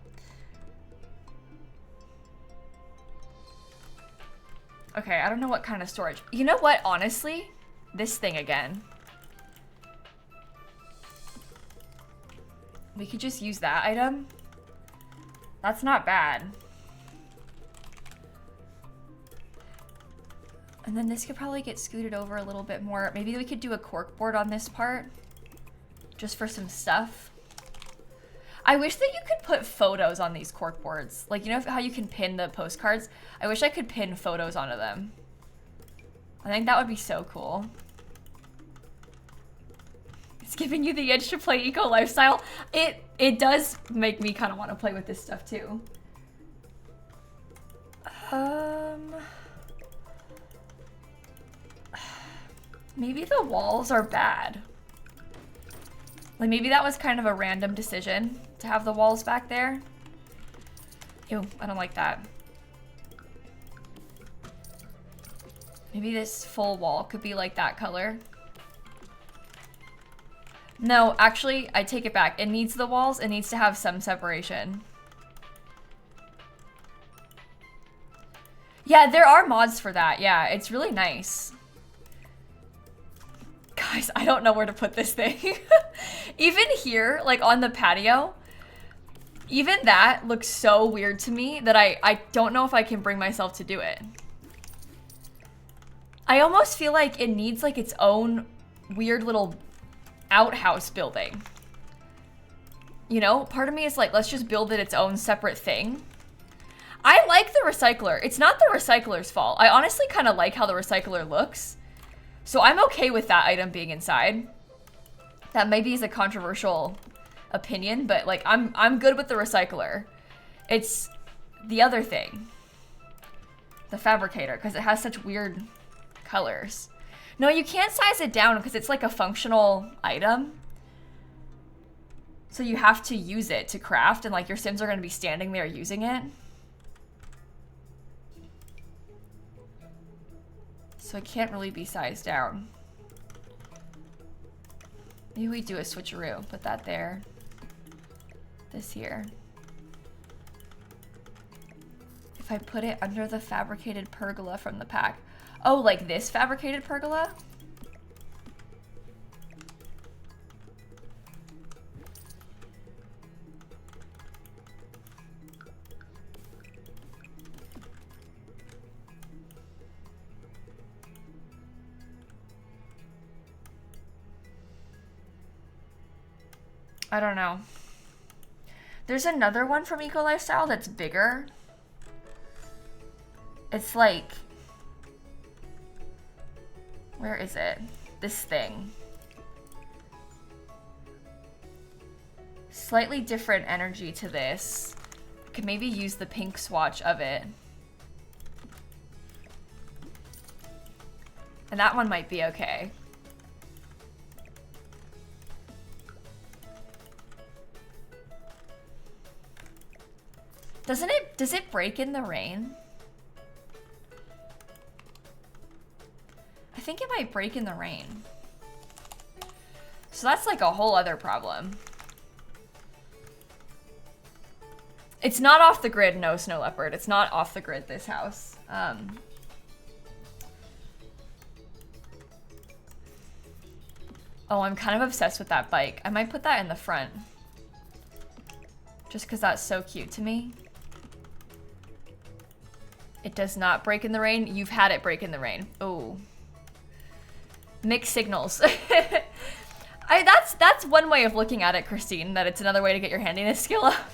Okay, I don't know what kind of storage. You know what, honestly? This thing again. We could just use that item. That's not bad. And then this could probably get scooted over a little bit more. Maybe we could do a cork board on this part. Just for some stuff. I wish that you could put photos on these cork boards. Like, you know how you can pin the postcards? I wish I could pin photos onto them. I think that would be so cool. It's giving you the itch to play Eco Lifestyle. It does make me kind of want to play with this stuff too. Maybe the walls are bad. Like, maybe that was kind of a random decision to have the walls back there. Ew, I don't like that. Maybe this full wall could be like that color. No, actually, I take it back. It needs the walls. It needs to have some separation. Yeah, there are mods for that. Yeah, it's really nice. Guys, I don't know where to put this thing. Even here, like on the patio, even that looks so weird to me that I don't know if I can bring myself to do it. I almost feel like it needs like its own weird little outhouse building. You know, part of me is like, let's just build it its own separate thing. I like the recycler. It's not the recycler's fault. I honestly kind of like how the recycler looks. So I'm okay with that item being inside. That maybe is a controversial opinion, but like I'm good with the recycler. It's the other thing. The fabricator, because it has such weird colors. No, you can't size it down because it's like a functional item. So you have to use it to craft, and like your Sims are going to be standing there using it. So it can't really be sized down. Maybe we do a switcheroo. Put that there. This here. If I put it under the fabricated pergola from the pack. Oh, like this fabricated pergola? I don't know. There's another one from Eco Lifestyle that's bigger. It's like, where is it? This thing. Slightly different energy to this. Could maybe use the pink swatch of it. And that one might be okay. Does it break in the rain? I think it might break in the rain. So that's like a whole other problem. It's not off the grid, no, Snow Leopard. It's not off the grid, this house. Oh, I'm kind of obsessed with that bike. I might put that in the front. Just because that's so cute to me. It does not break in the rain. You've had it break in the rain. Oh. Mixed signals. That's one way of looking at it, Christine, that it's another way to get your handiness skill up.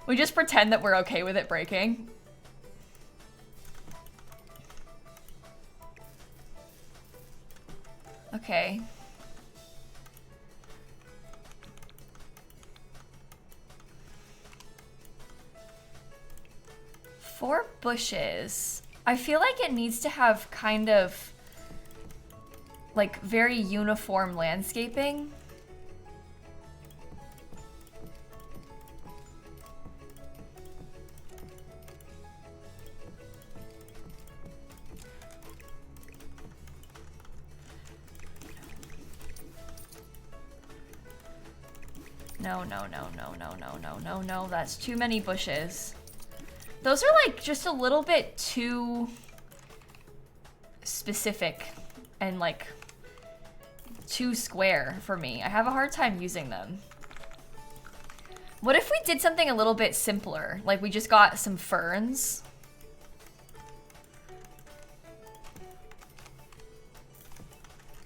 We just pretend that we're okay with it breaking. Okay. For bushes, I feel like it needs to have kind of like very uniform landscaping. No, that's too many bushes. Those are like just a little bit too specific and like too square for me. I have a hard time using them. What if we did something a little bit simpler? Like we just got some ferns.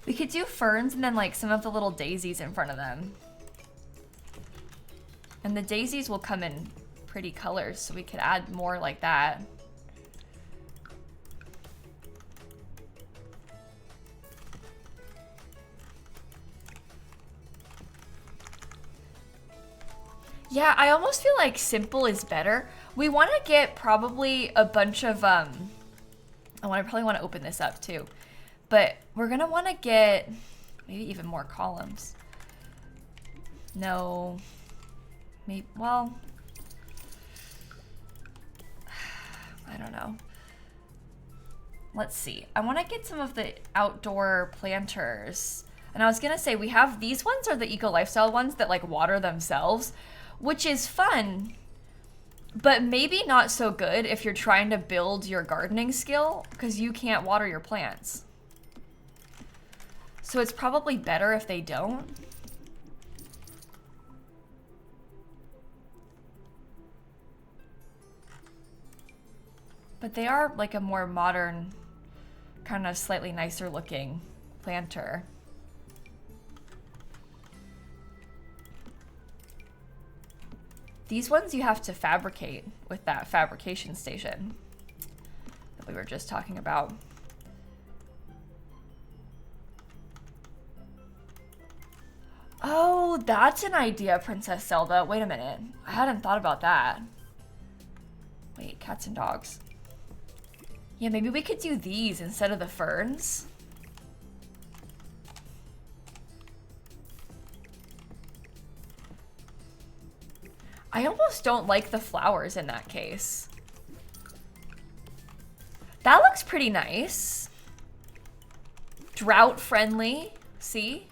We could do ferns and then like some of the little daisies in front of them. And the daisies will come in pretty colors, so we could add more like that. Yeah, I almost feel like simple is better. We want to get probably a bunch of, I probably want to open this up too. But we're going to want to get maybe even more columns. No. Maybe, well, I don't know. Let's see. I want to get some of the outdoor planters. And I was going to say, we have these ones are the Eco Lifestyle ones that like water themselves, which is fun, but maybe not so good if you're trying to build your gardening skill because you can't water your plants. So it's probably better if they don't. But they are like a more modern, kind of slightly nicer looking planter. These ones you have to fabricate with that fabrication station that we were just talking about. Oh, that's an idea, Princess Zelda. Wait a minute. I hadn't thought about that. Wait, cats and dogs. Yeah, maybe we could do these instead of the ferns. I almost don't like the flowers in that case. That looks pretty nice. Drought friendly, see?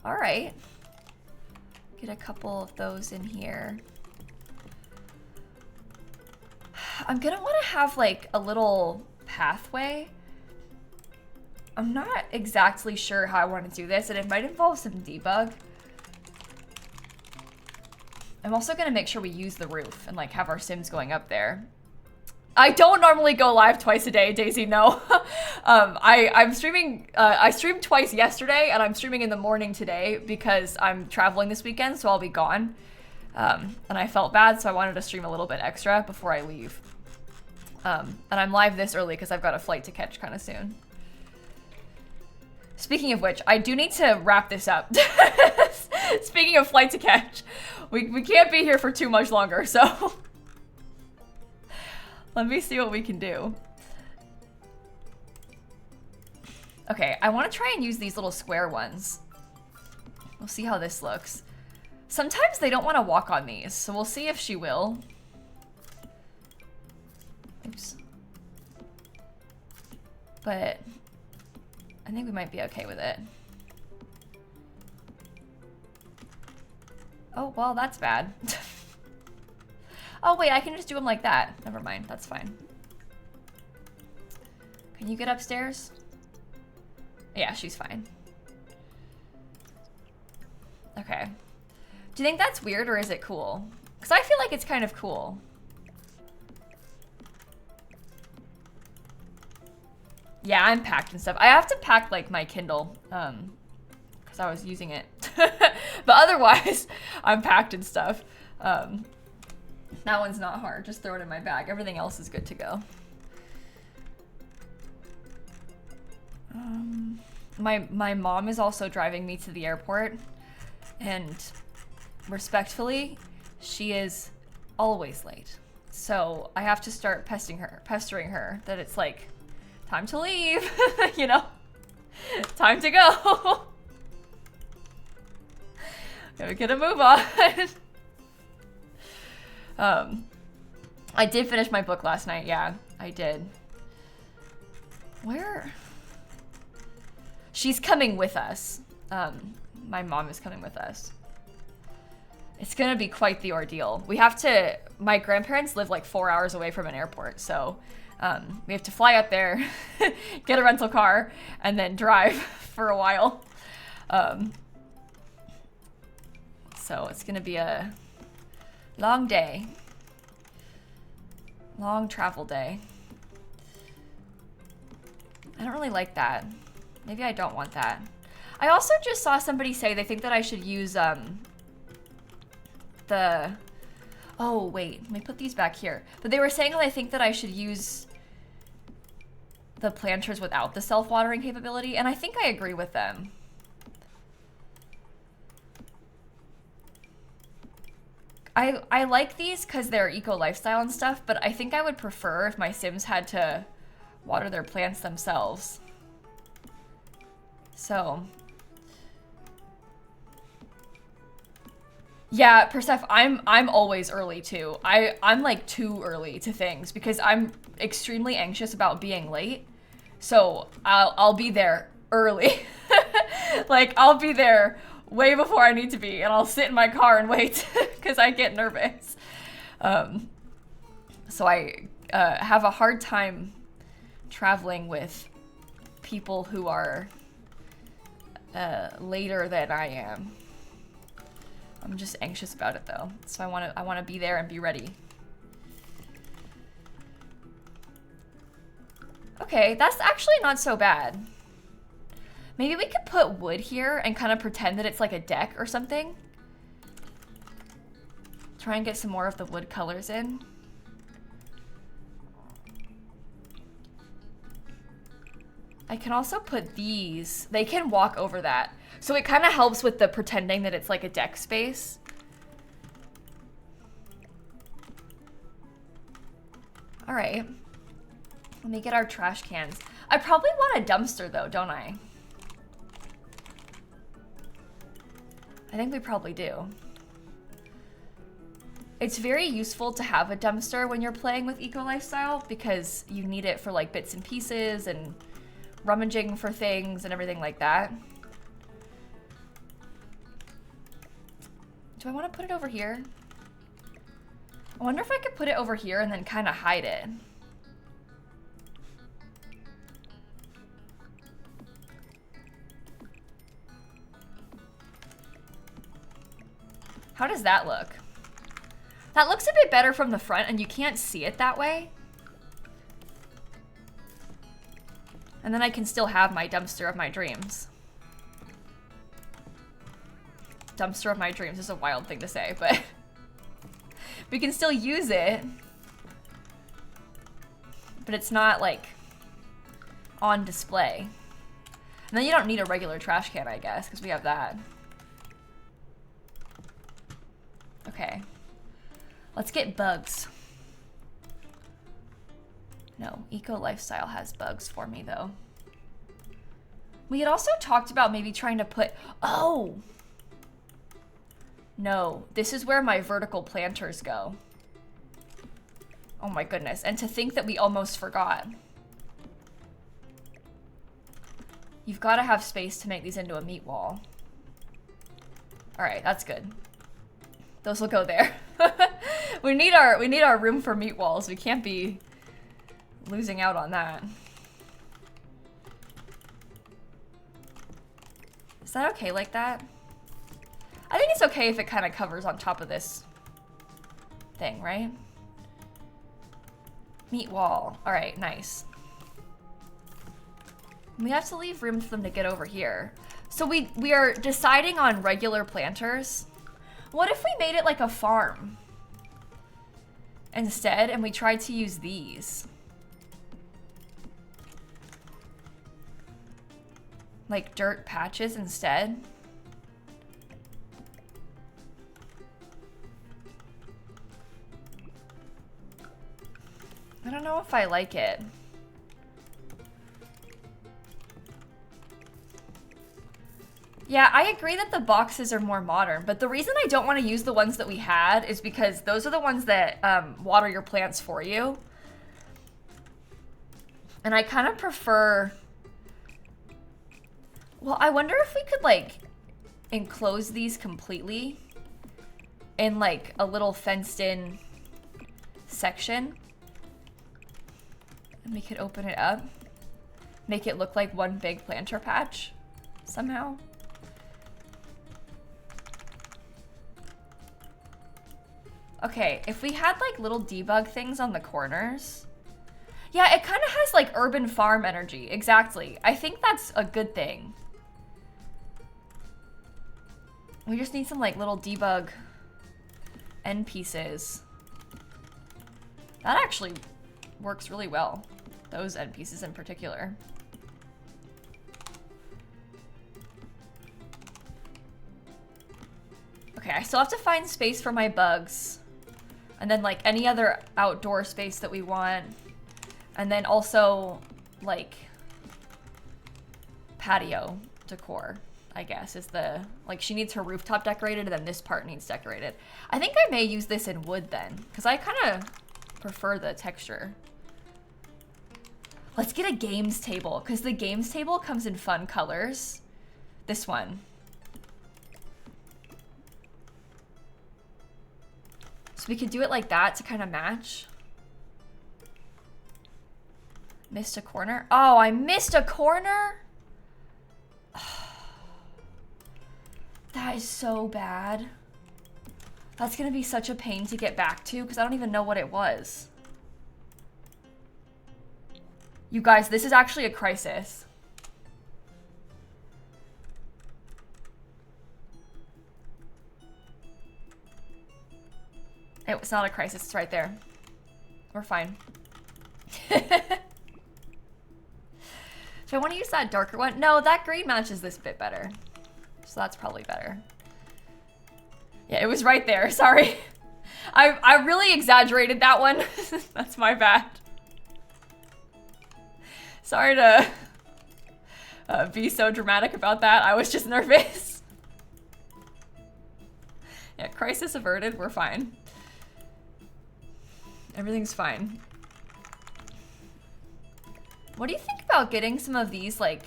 All right. Get a couple of those in here. I'm gonna want to have like a little pathway. I'm not exactly sure how I want to do this, and it might involve some debug. I'm also gonna make sure we use the roof and like have our Sims going up there. I don't normally go live twice a day, Daisy, no. I'm streaming, I streamed twice yesterday, and I'm streaming in the morning today because I'm traveling this weekend, so I'll be gone. And I felt bad, so I wanted to stream a little bit extra before I leave. And I'm live this early because I've got a flight to catch kind of soon. Speaking of which, I do need to wrap this up. Speaking of flight to catch, we can't be here for too much longer, so... Let me see what we can do. Okay, I want to try and use these little square ones. We'll see how this looks. Sometimes they don't want to walk on these, so we'll see if she will. Oops. But I think we might be okay with it. Oh, well, that's bad. Oh, wait, I can just do them like that. Never mind, that's fine. Can you get upstairs? Yeah, she's fine. Okay. Do you think that's weird or is it cool? Because I feel like it's kind of cool. Yeah, I'm packed and stuff. I have to pack like my Kindle because I was using it. But otherwise, I'm packed and stuff. That one's not hard. Just throw it in my bag. Everything else is good to go. My mom is also driving me to the airport, and respectfully, she is always late. So I have to start pestering her that it's like, time to leave, you know? Time to go. Gotta get a move on. I did finish my book last night. Yeah, I did. Where? She's coming with us. My mom is coming with us. It's gonna be quite the ordeal. We have to, my grandparents live like 4 hours away from an airport, so we have to fly up there, get a rental car, and then drive for a while. So it's gonna be a long day. Long travel day. I don't really like that. Maybe I don't want that. I also just saw somebody say they think that I should use the... Oh, wait. Let me put these back here. But they were saying that I think that I should use the planters without the self-watering capability, and I think I agree with them. I like these because they're eco-lifestyle and stuff, but I think I would prefer if my Sims had to water their plants themselves. So... Yeah, Perseph, I'm always early too. I'm like too early to things because I'm extremely anxious about being late. So I'll be there early. Like I'll be there way before I need to be, and I'll sit in my car and wait because I get nervous. So I have a hard time traveling with people who are later than I am. I'm just anxious about it though, so I want to be there and be ready. Okay, that's actually not so bad. Maybe we could put wood here and kind of pretend that it's like a deck or something. Try and get some more of the wood colors in. I can also put these. They can walk over that. So it kind of helps with the pretending that it's like a deck space. All right. Let me get our trash cans. I probably want a dumpster though, don't I? I think we probably do. It's very useful to have a dumpster when you're playing with Eco Lifestyle because you need it for like bits and pieces and rummaging for things and everything like that. Do I want to put it over here? I wonder if I could put it over here and then kind of hide it. How does that look? That looks a bit better from the front and you can't see it that way. And then I can still have my dumpster of my dreams. Dumpster of my dreams is a wild thing to say, but we can still use it. But it's not like on display. And then you don't need a regular trash can, I guess, because we have that. Okay. Let's get bugs. No, eco lifestyle has bugs for me though. We had also talked about maybe trying to put, oh! No, this is where my vertical planters go. Oh my goodness, and to think that we almost forgot. You've got to have space to make these into a meat wall. All right, that's good. Those will go there. we need our room for meat walls. We can't be losing out on that. Is that okay like that? I think it's okay if it kind of covers on top of this thing, right? Meat wall. All right, nice. We have to leave room for them to get over here. So we are deciding on regular planters. What if we made it like a farm instead, and we tried to use these? Like dirt patches instead? I don't know if I like it. Yeah, I agree that the boxes are more modern, but the reason I don't want to use the ones that we had is because those are the ones that water your plants for you. And I kind of prefer... Well, I wonder if we could, like, enclose these completely in, like, a little fenced-in section. And we could open it up. Make it look like one big planter patch somehow. Okay, if we had like little debug things on the corners. Yeah, it kind of has like urban farm energy. Exactly. I think that's a good thing. We just need some like little debug end pieces. That actually works really well. Those end pieces in particular. Okay, I still have to find space for my bugs. And then like any other outdoor space that we want. And then also like patio decor, I guess, is the, like she needs her rooftop decorated and then this part needs decorated. I think I may use this in wood then, because I kind of prefer the texture. Let's get a games table, because the games table comes in fun colors. This one. So we could do it like that to kind of match. Missed a corner. Oh, I missed a corner? That is so bad. That's gonna be such a pain to get back to because I don't even know what it was. You guys, this is actually a crisis. It's not a crisis, it's right there. We're fine. So I want to use that darker one. No, that green matches this bit better. So that's probably better. Yeah, it was right there, sorry. I really exaggerated that one. That's my bad. Sorry to be so dramatic about that. I was just nervous. Yeah, crisis averted, we're fine. Everything's fine. What do you think about getting some of these, like...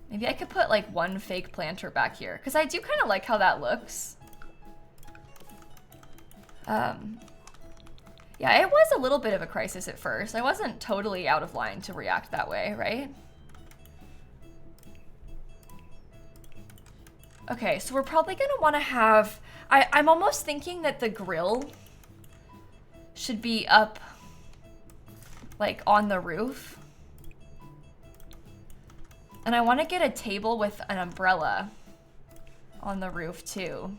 Maybe I could put, like, one fake planter back here. Because I do kind of like how that looks. Yeah, it was a little bit of a crisis at first. I wasn't totally out of line to react that way, right? Okay, so we're probably going to want to have... I'm almost thinking that the grill should be up, like, on the roof. And I want to get a table with an umbrella on the roof too.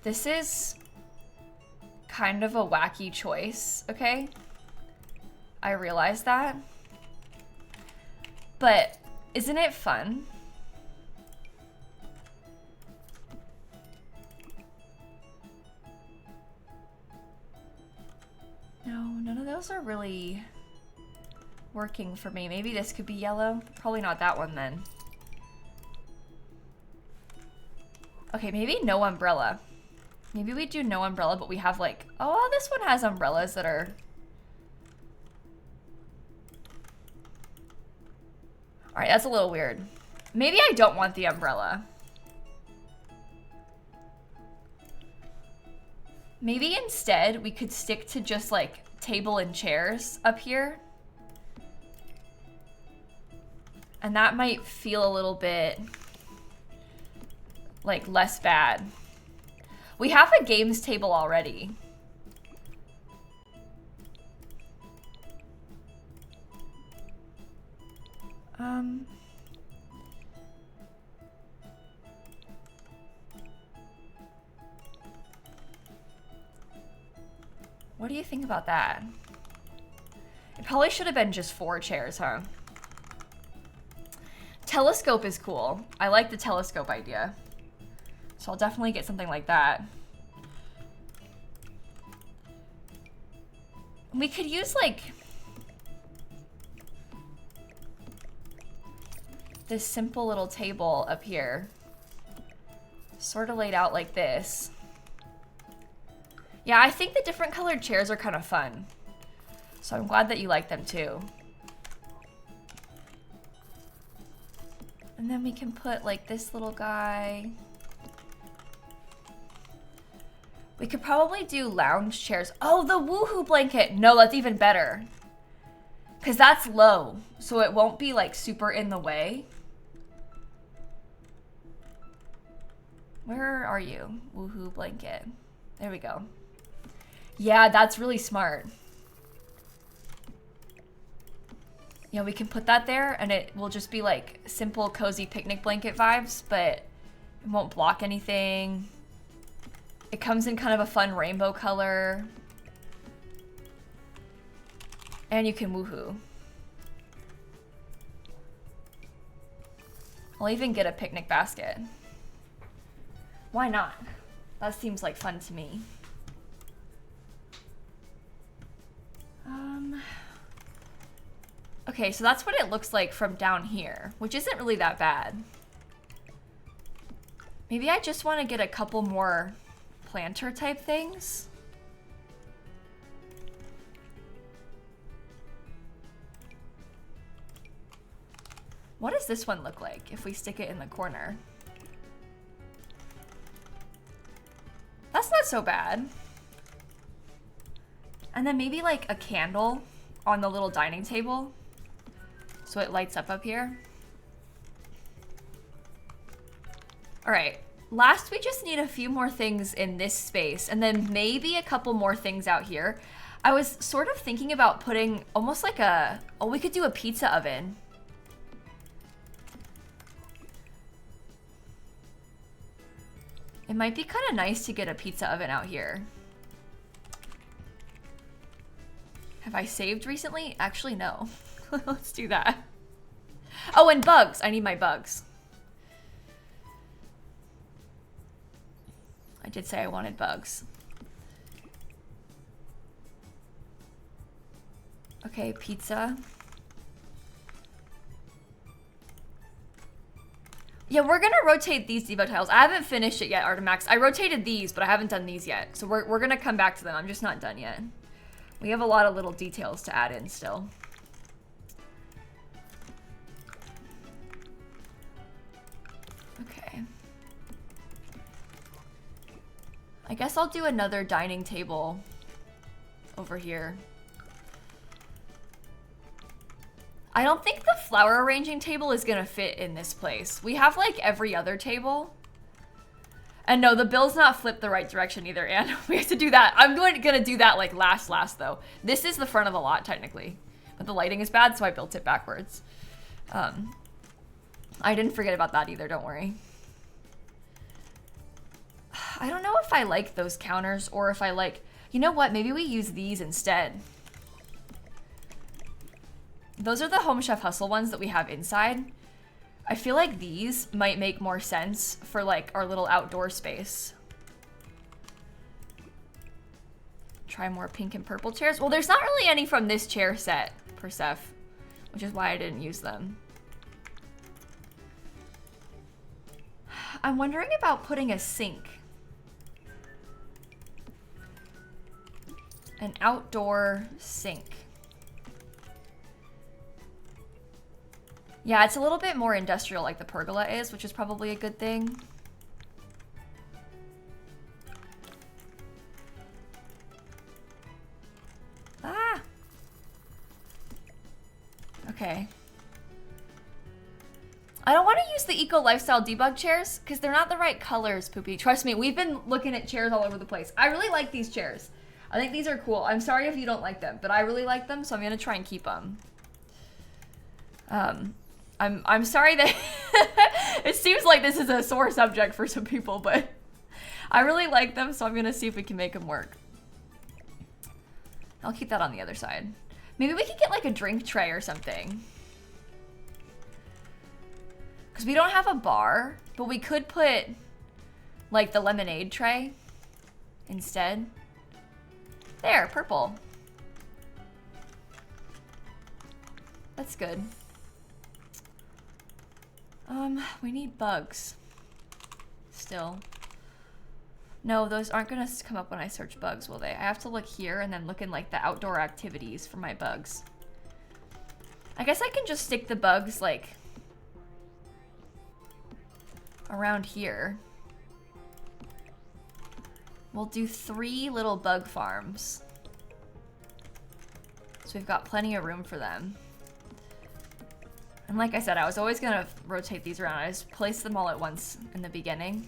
This is kind of a wacky choice, okay? I realize that. But isn't it fun? No, none of those are really working for me. Maybe this could be yellow. Probably not that one then. Okay, maybe no umbrella. Maybe we do no umbrella, but we have like, oh, this one has umbrellas that are... All right, that's a little weird. Maybe I don't want the umbrella. Maybe instead we could stick to just like table and chairs up here. And that might feel a little bit like less bad. We have a games table already. What do you think about that? It probably should have been just 4 chairs, huh? Telescope is cool. I like the telescope idea. So I'll definitely get something like that. We could use like this simple little table up here. Sort of laid out like this. Yeah, I think the different colored chairs are kind of fun. So I'm glad that you like them too. And then we can put like this little guy. We could probably do lounge chairs. Oh, the woohoo blanket. No, that's even better. Because that's low, so it won't be like super in the way. Where are you? Woohoo blanket. There we go. Yeah, that's really smart. You know, we can put that there and it will just be like simple, cozy picnic blanket vibes, but it won't block anything. It comes in kind of a fun rainbow color. And you can woohoo. I'll even get a picnic basket. Why not? That seems like fun to me. Okay, so that's what it looks like from down here, which isn't really that bad. Maybe I just want to get a couple more planter type things. What does this one look like if we stick it in the corner? That's not so bad. And then maybe like a candle on the little dining table so it lights up here. All right, last we just need a few more things in this space and then maybe a couple more things out here. I was sort of thinking about putting almost like a, oh, we could do a pizza oven. It might be kind of nice to get a pizza oven out here. Have I saved recently? Actually, no. Let's do that. Oh, and bugs. I need my bugs. I did say I wanted bugs. Okay, pizza. Yeah, we're gonna rotate these Devo tiles. I haven't finished it yet, Artemax. I rotated these, but I haven't done these yet. So we're gonna come back to them. I'm just not done yet. We have a lot of little details to add in still. Okay. I guess I'll do another dining table over here. I don't think the flower arranging table is gonna fit in this place. We have like every other table. And no, the bill's not flipped the right direction either, and we have to do that. I'm gonna do that like last though. This is the front of the lot technically, but the lighting is bad, so I built it backwards. I didn't forget about that either, don't worry. I don't know if I like those counters or if I like, you know what, maybe we use these instead. Those are the Home Chef Hustle ones that we have inside. I feel like these might make more sense for like our little outdoor space. Try more pink and purple chairs. Well, there's not really any from this chair set, Persef, which is why I didn't use them. I'm wondering about putting a sink. An outdoor sink. Yeah, it's a little bit more industrial like the pergola is, which is probably a good thing. Ah! Okay. I don't want to use the Eco Lifestyle debug chairs because they're not the right colors, Poopy. Trust me, we've been looking at chairs all over the place. I really like these chairs. I think these are cool. I'm sorry if you don't like them, but I really like them, so I'm gonna try and keep them. I'm sorry that it seems like this is a sore subject for some people, but I really like them, so I'm gonna see if we can make them work. I'll keep that on the other side. Maybe we could get like a drink tray or something. Because we don't have a bar, but we could put like the lemonade tray instead. There, purple. That's good. We need bugs. Still. No, those aren't gonna come up when I search bugs, will they? I have to look here and then look in like the outdoor activities for my bugs. I guess I can just stick the bugs like around here. We'll do 3 little bug farms. So we've got plenty of room for them. And like I said, I was always gonna rotate these around. I just place them all at once in the beginning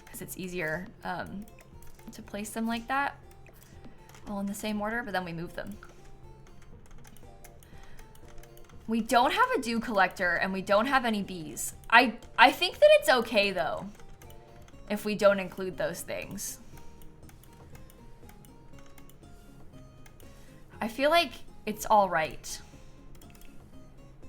because it's easier to place them like that, all in the same order, but then we move them. We don't have a dew collector and we don't have any bees. I think that it's okay though if we don't include those things. I feel like it's all right,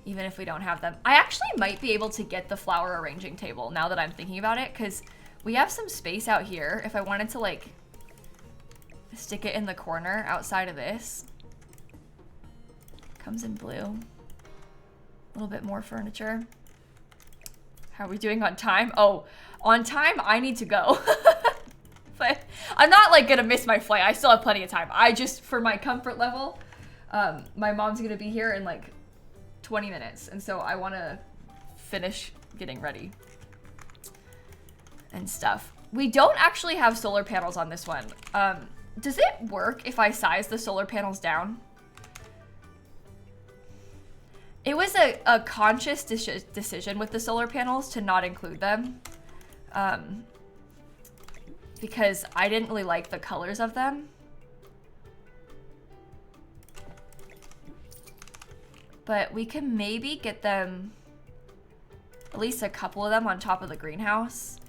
even if we don't have them. I actually might be able to get the flower arranging table now that I'm thinking about it, because we have some space out here if I wanted to like stick it in the corner outside of this. Comes in blue. A little bit more furniture. How are we doing on time? Oh, on time, I need to go. But I'm not like gonna miss my flight. I still have plenty of time. I just, for my comfort level, my mom's gonna be here in like 20 minutes. And so I wanna finish getting ready and stuff. We don't actually have solar panels on this one. Does it work if I size the solar panels down? It was a conscious decision with the solar panels to not include them. Because I didn't really like the colors of them. But we can maybe get them, at least a couple of them on top of the greenhouse.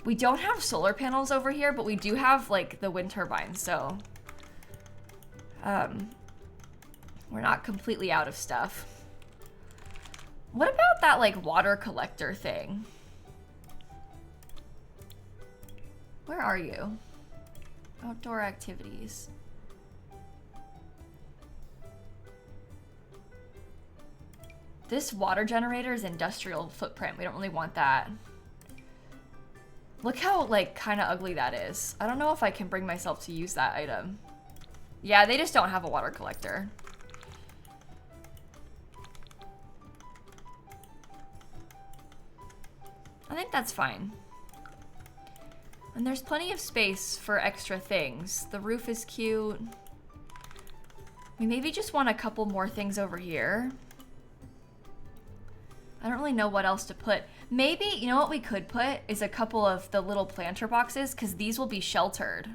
We don't have solar panels over here, but we do have like the wind turbines, so we're not completely out of stuff. What about that like water collector thing? Where are you? Outdoor activities. This water generator is industrial footprint. We don't really want that. Look how like kind of ugly that is. I don't know if I can bring myself to use that item. Yeah, they just don't have a water collector. I think that's fine. And there's plenty of space for extra things. The roof is cute. We maybe just want a couple more things over here. I don't really know what else to put. Maybe, you know what we could put is a couple of the little planter boxes, because these will be sheltered.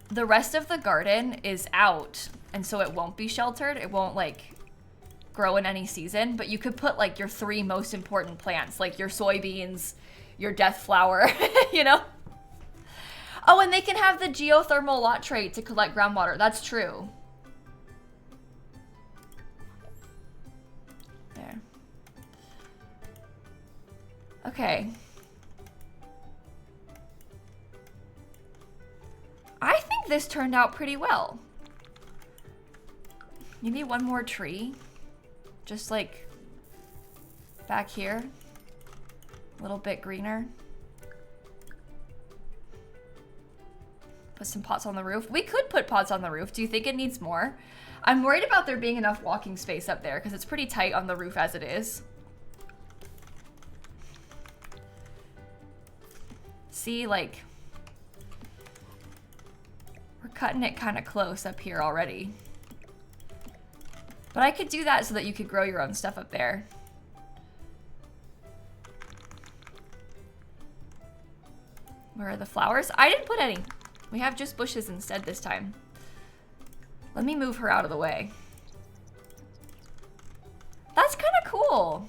The rest of the garden is out, and so it won't be sheltered. It won't, like, grow in any season, but you could put, like, your 3 most important plants, like your soybeans, your death flower, you know? Oh, and they can have the geothermal lot tray to collect groundwater. That's true. There. Okay. I think this turned out pretty well. Maybe one more tree. Just like back here. A little bit greener. Put some pots on the roof. We could put pots on the roof. Do you think it needs more? I'm worried about there being enough walking space up there because it's pretty tight on the roof as it is. See, like, we're cutting it kind of close up here already. But I could do that so that you could grow your own stuff up there. Where are the flowers? I didn't put any. We have just bushes instead this time. Let me move her out of the way. That's kind of cool.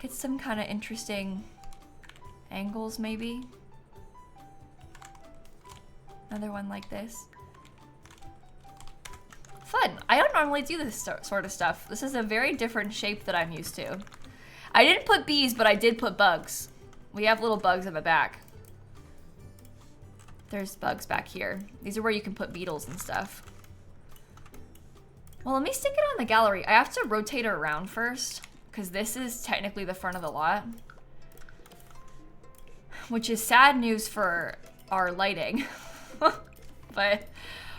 Get some kind of interesting angles maybe. Another one like this. Fun. I don't normally do this sort of stuff. This is a very different shape that I'm used to. I didn't put bees, but I did put bugs. We have little bugs in the back. There's bugs back here. These are where you can put beetles and stuff. Well, let me stick it on the gallery. I have to rotate it around first, because this is technically the front of the lot. Which is sad news for our lighting. But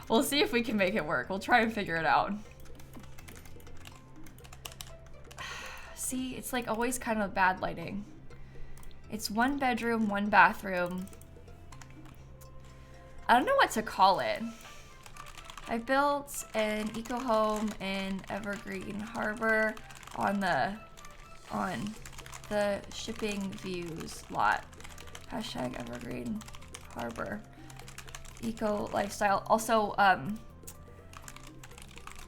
we'll see if we can make it work. We'll try and figure it out. See, it's like always kind of bad lighting. It's 1 bedroom, 1 bathroom. I don't know what to call it. I built an eco home in Evergreen Harbor on the shipping views lot. Hashtag Evergreen Harbor. Eco lifestyle. Also,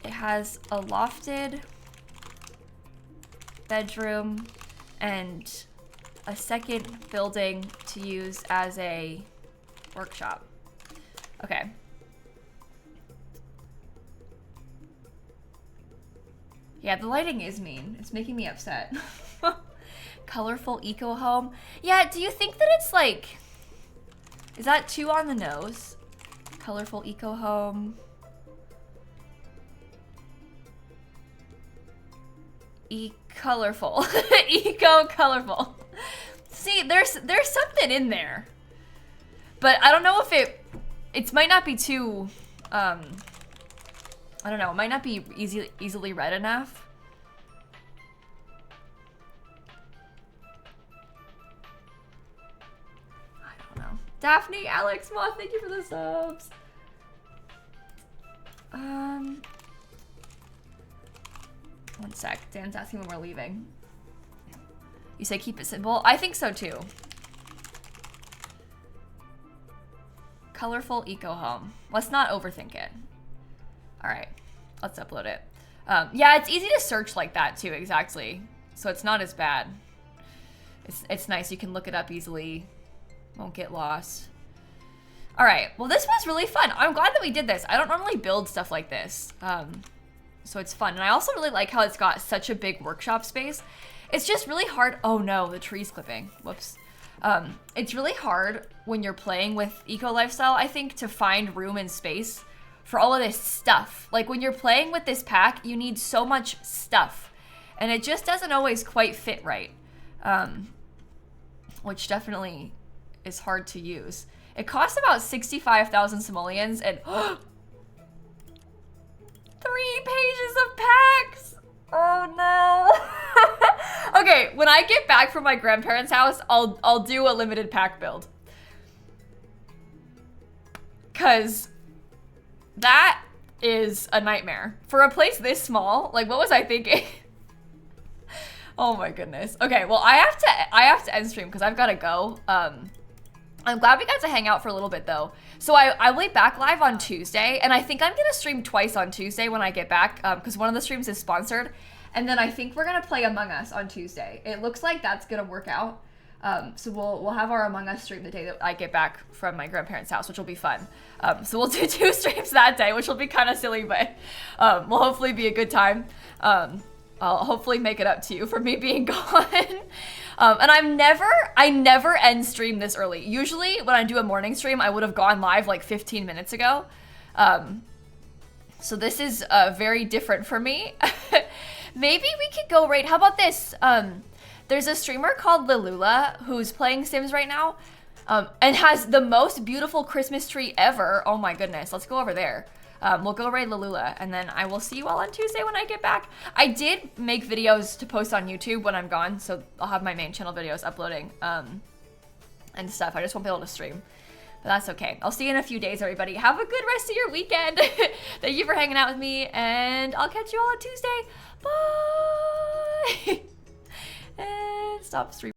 it has a lofted bedroom and a second building to use as a workshop. Okay. Yeah, the lighting is mean. It's making me upset. Colorful eco home. Yeah, do you think that it's like, is that too on the nose? Colorful eco home. Colorful. Eco colorful. See, there's something in there. But I don't know if it might not be too I don't know, it might not be easily read enough. I don't know. Daphne, Alex, Moth, thank you for the subs. One sec. Dan's asking when we're leaving. You say keep it simple? I think so too. Colorful eco home. Let's not overthink it. All right, let's upload it. Yeah, it's easy to search like that too, exactly. So it's not as bad. It's nice, you can look it up easily. Won't get lost. All right, well this was really fun. I'm glad that we did this. I don't normally build stuff like this. So it's fun. And I also really like how it's got such a big workshop space. It's just really hard. Oh no, the tree's clipping. Whoops. It's really hard when you're playing with eco lifestyle, I think, to find room and space for all of this stuff. Like when you're playing with this pack, you need so much stuff. And it just doesn't always quite fit right. Which definitely is hard to use. It costs about 65,000 simoleons and 3 pages of packs. Oh no. Okay, when I get back from my grandparents' house, I'll do a limited pack build. Cause That is a nightmare. For a place this small, like what was I thinking? Oh my goodness. Okay, well I have to end stream because I've gotta go. I'm glad we got to hang out for a little bit though. So I'll be back live on Tuesday, and I think I'm gonna stream twice on Tuesday when I get back, because one of the streams is sponsored. And then I think we're gonna play Among Us on Tuesday. It looks like that's gonna work out. So we'll have our Among Us stream the day that I get back from my grandparents' house, which will be fun. So we'll do 2 streams that day, which will be kind of silly, but will hopefully be a good time. I'll hopefully make it up to you for me being gone. And I never end stream this early. Usually when I do a morning stream, I would have gone live like 15 minutes ago. So this is very different for me. Maybe we could go right, how about this? There's a streamer called Lilula who's playing Sims right now, and has the most beautiful Christmas tree ever. Oh my goodness, let's go over there. We'll go raid Lilula, and then I will see you all on Tuesday when I get back. I did make videos to post on YouTube when I'm gone, so I'll have my main channel videos uploading and stuff. I just won't be able to stream, but that's okay. I'll see you in a few days, everybody. Have a good rest of your weekend. Thank you for hanging out with me, and I'll catch you all on Tuesday. Bye! And stop streaming.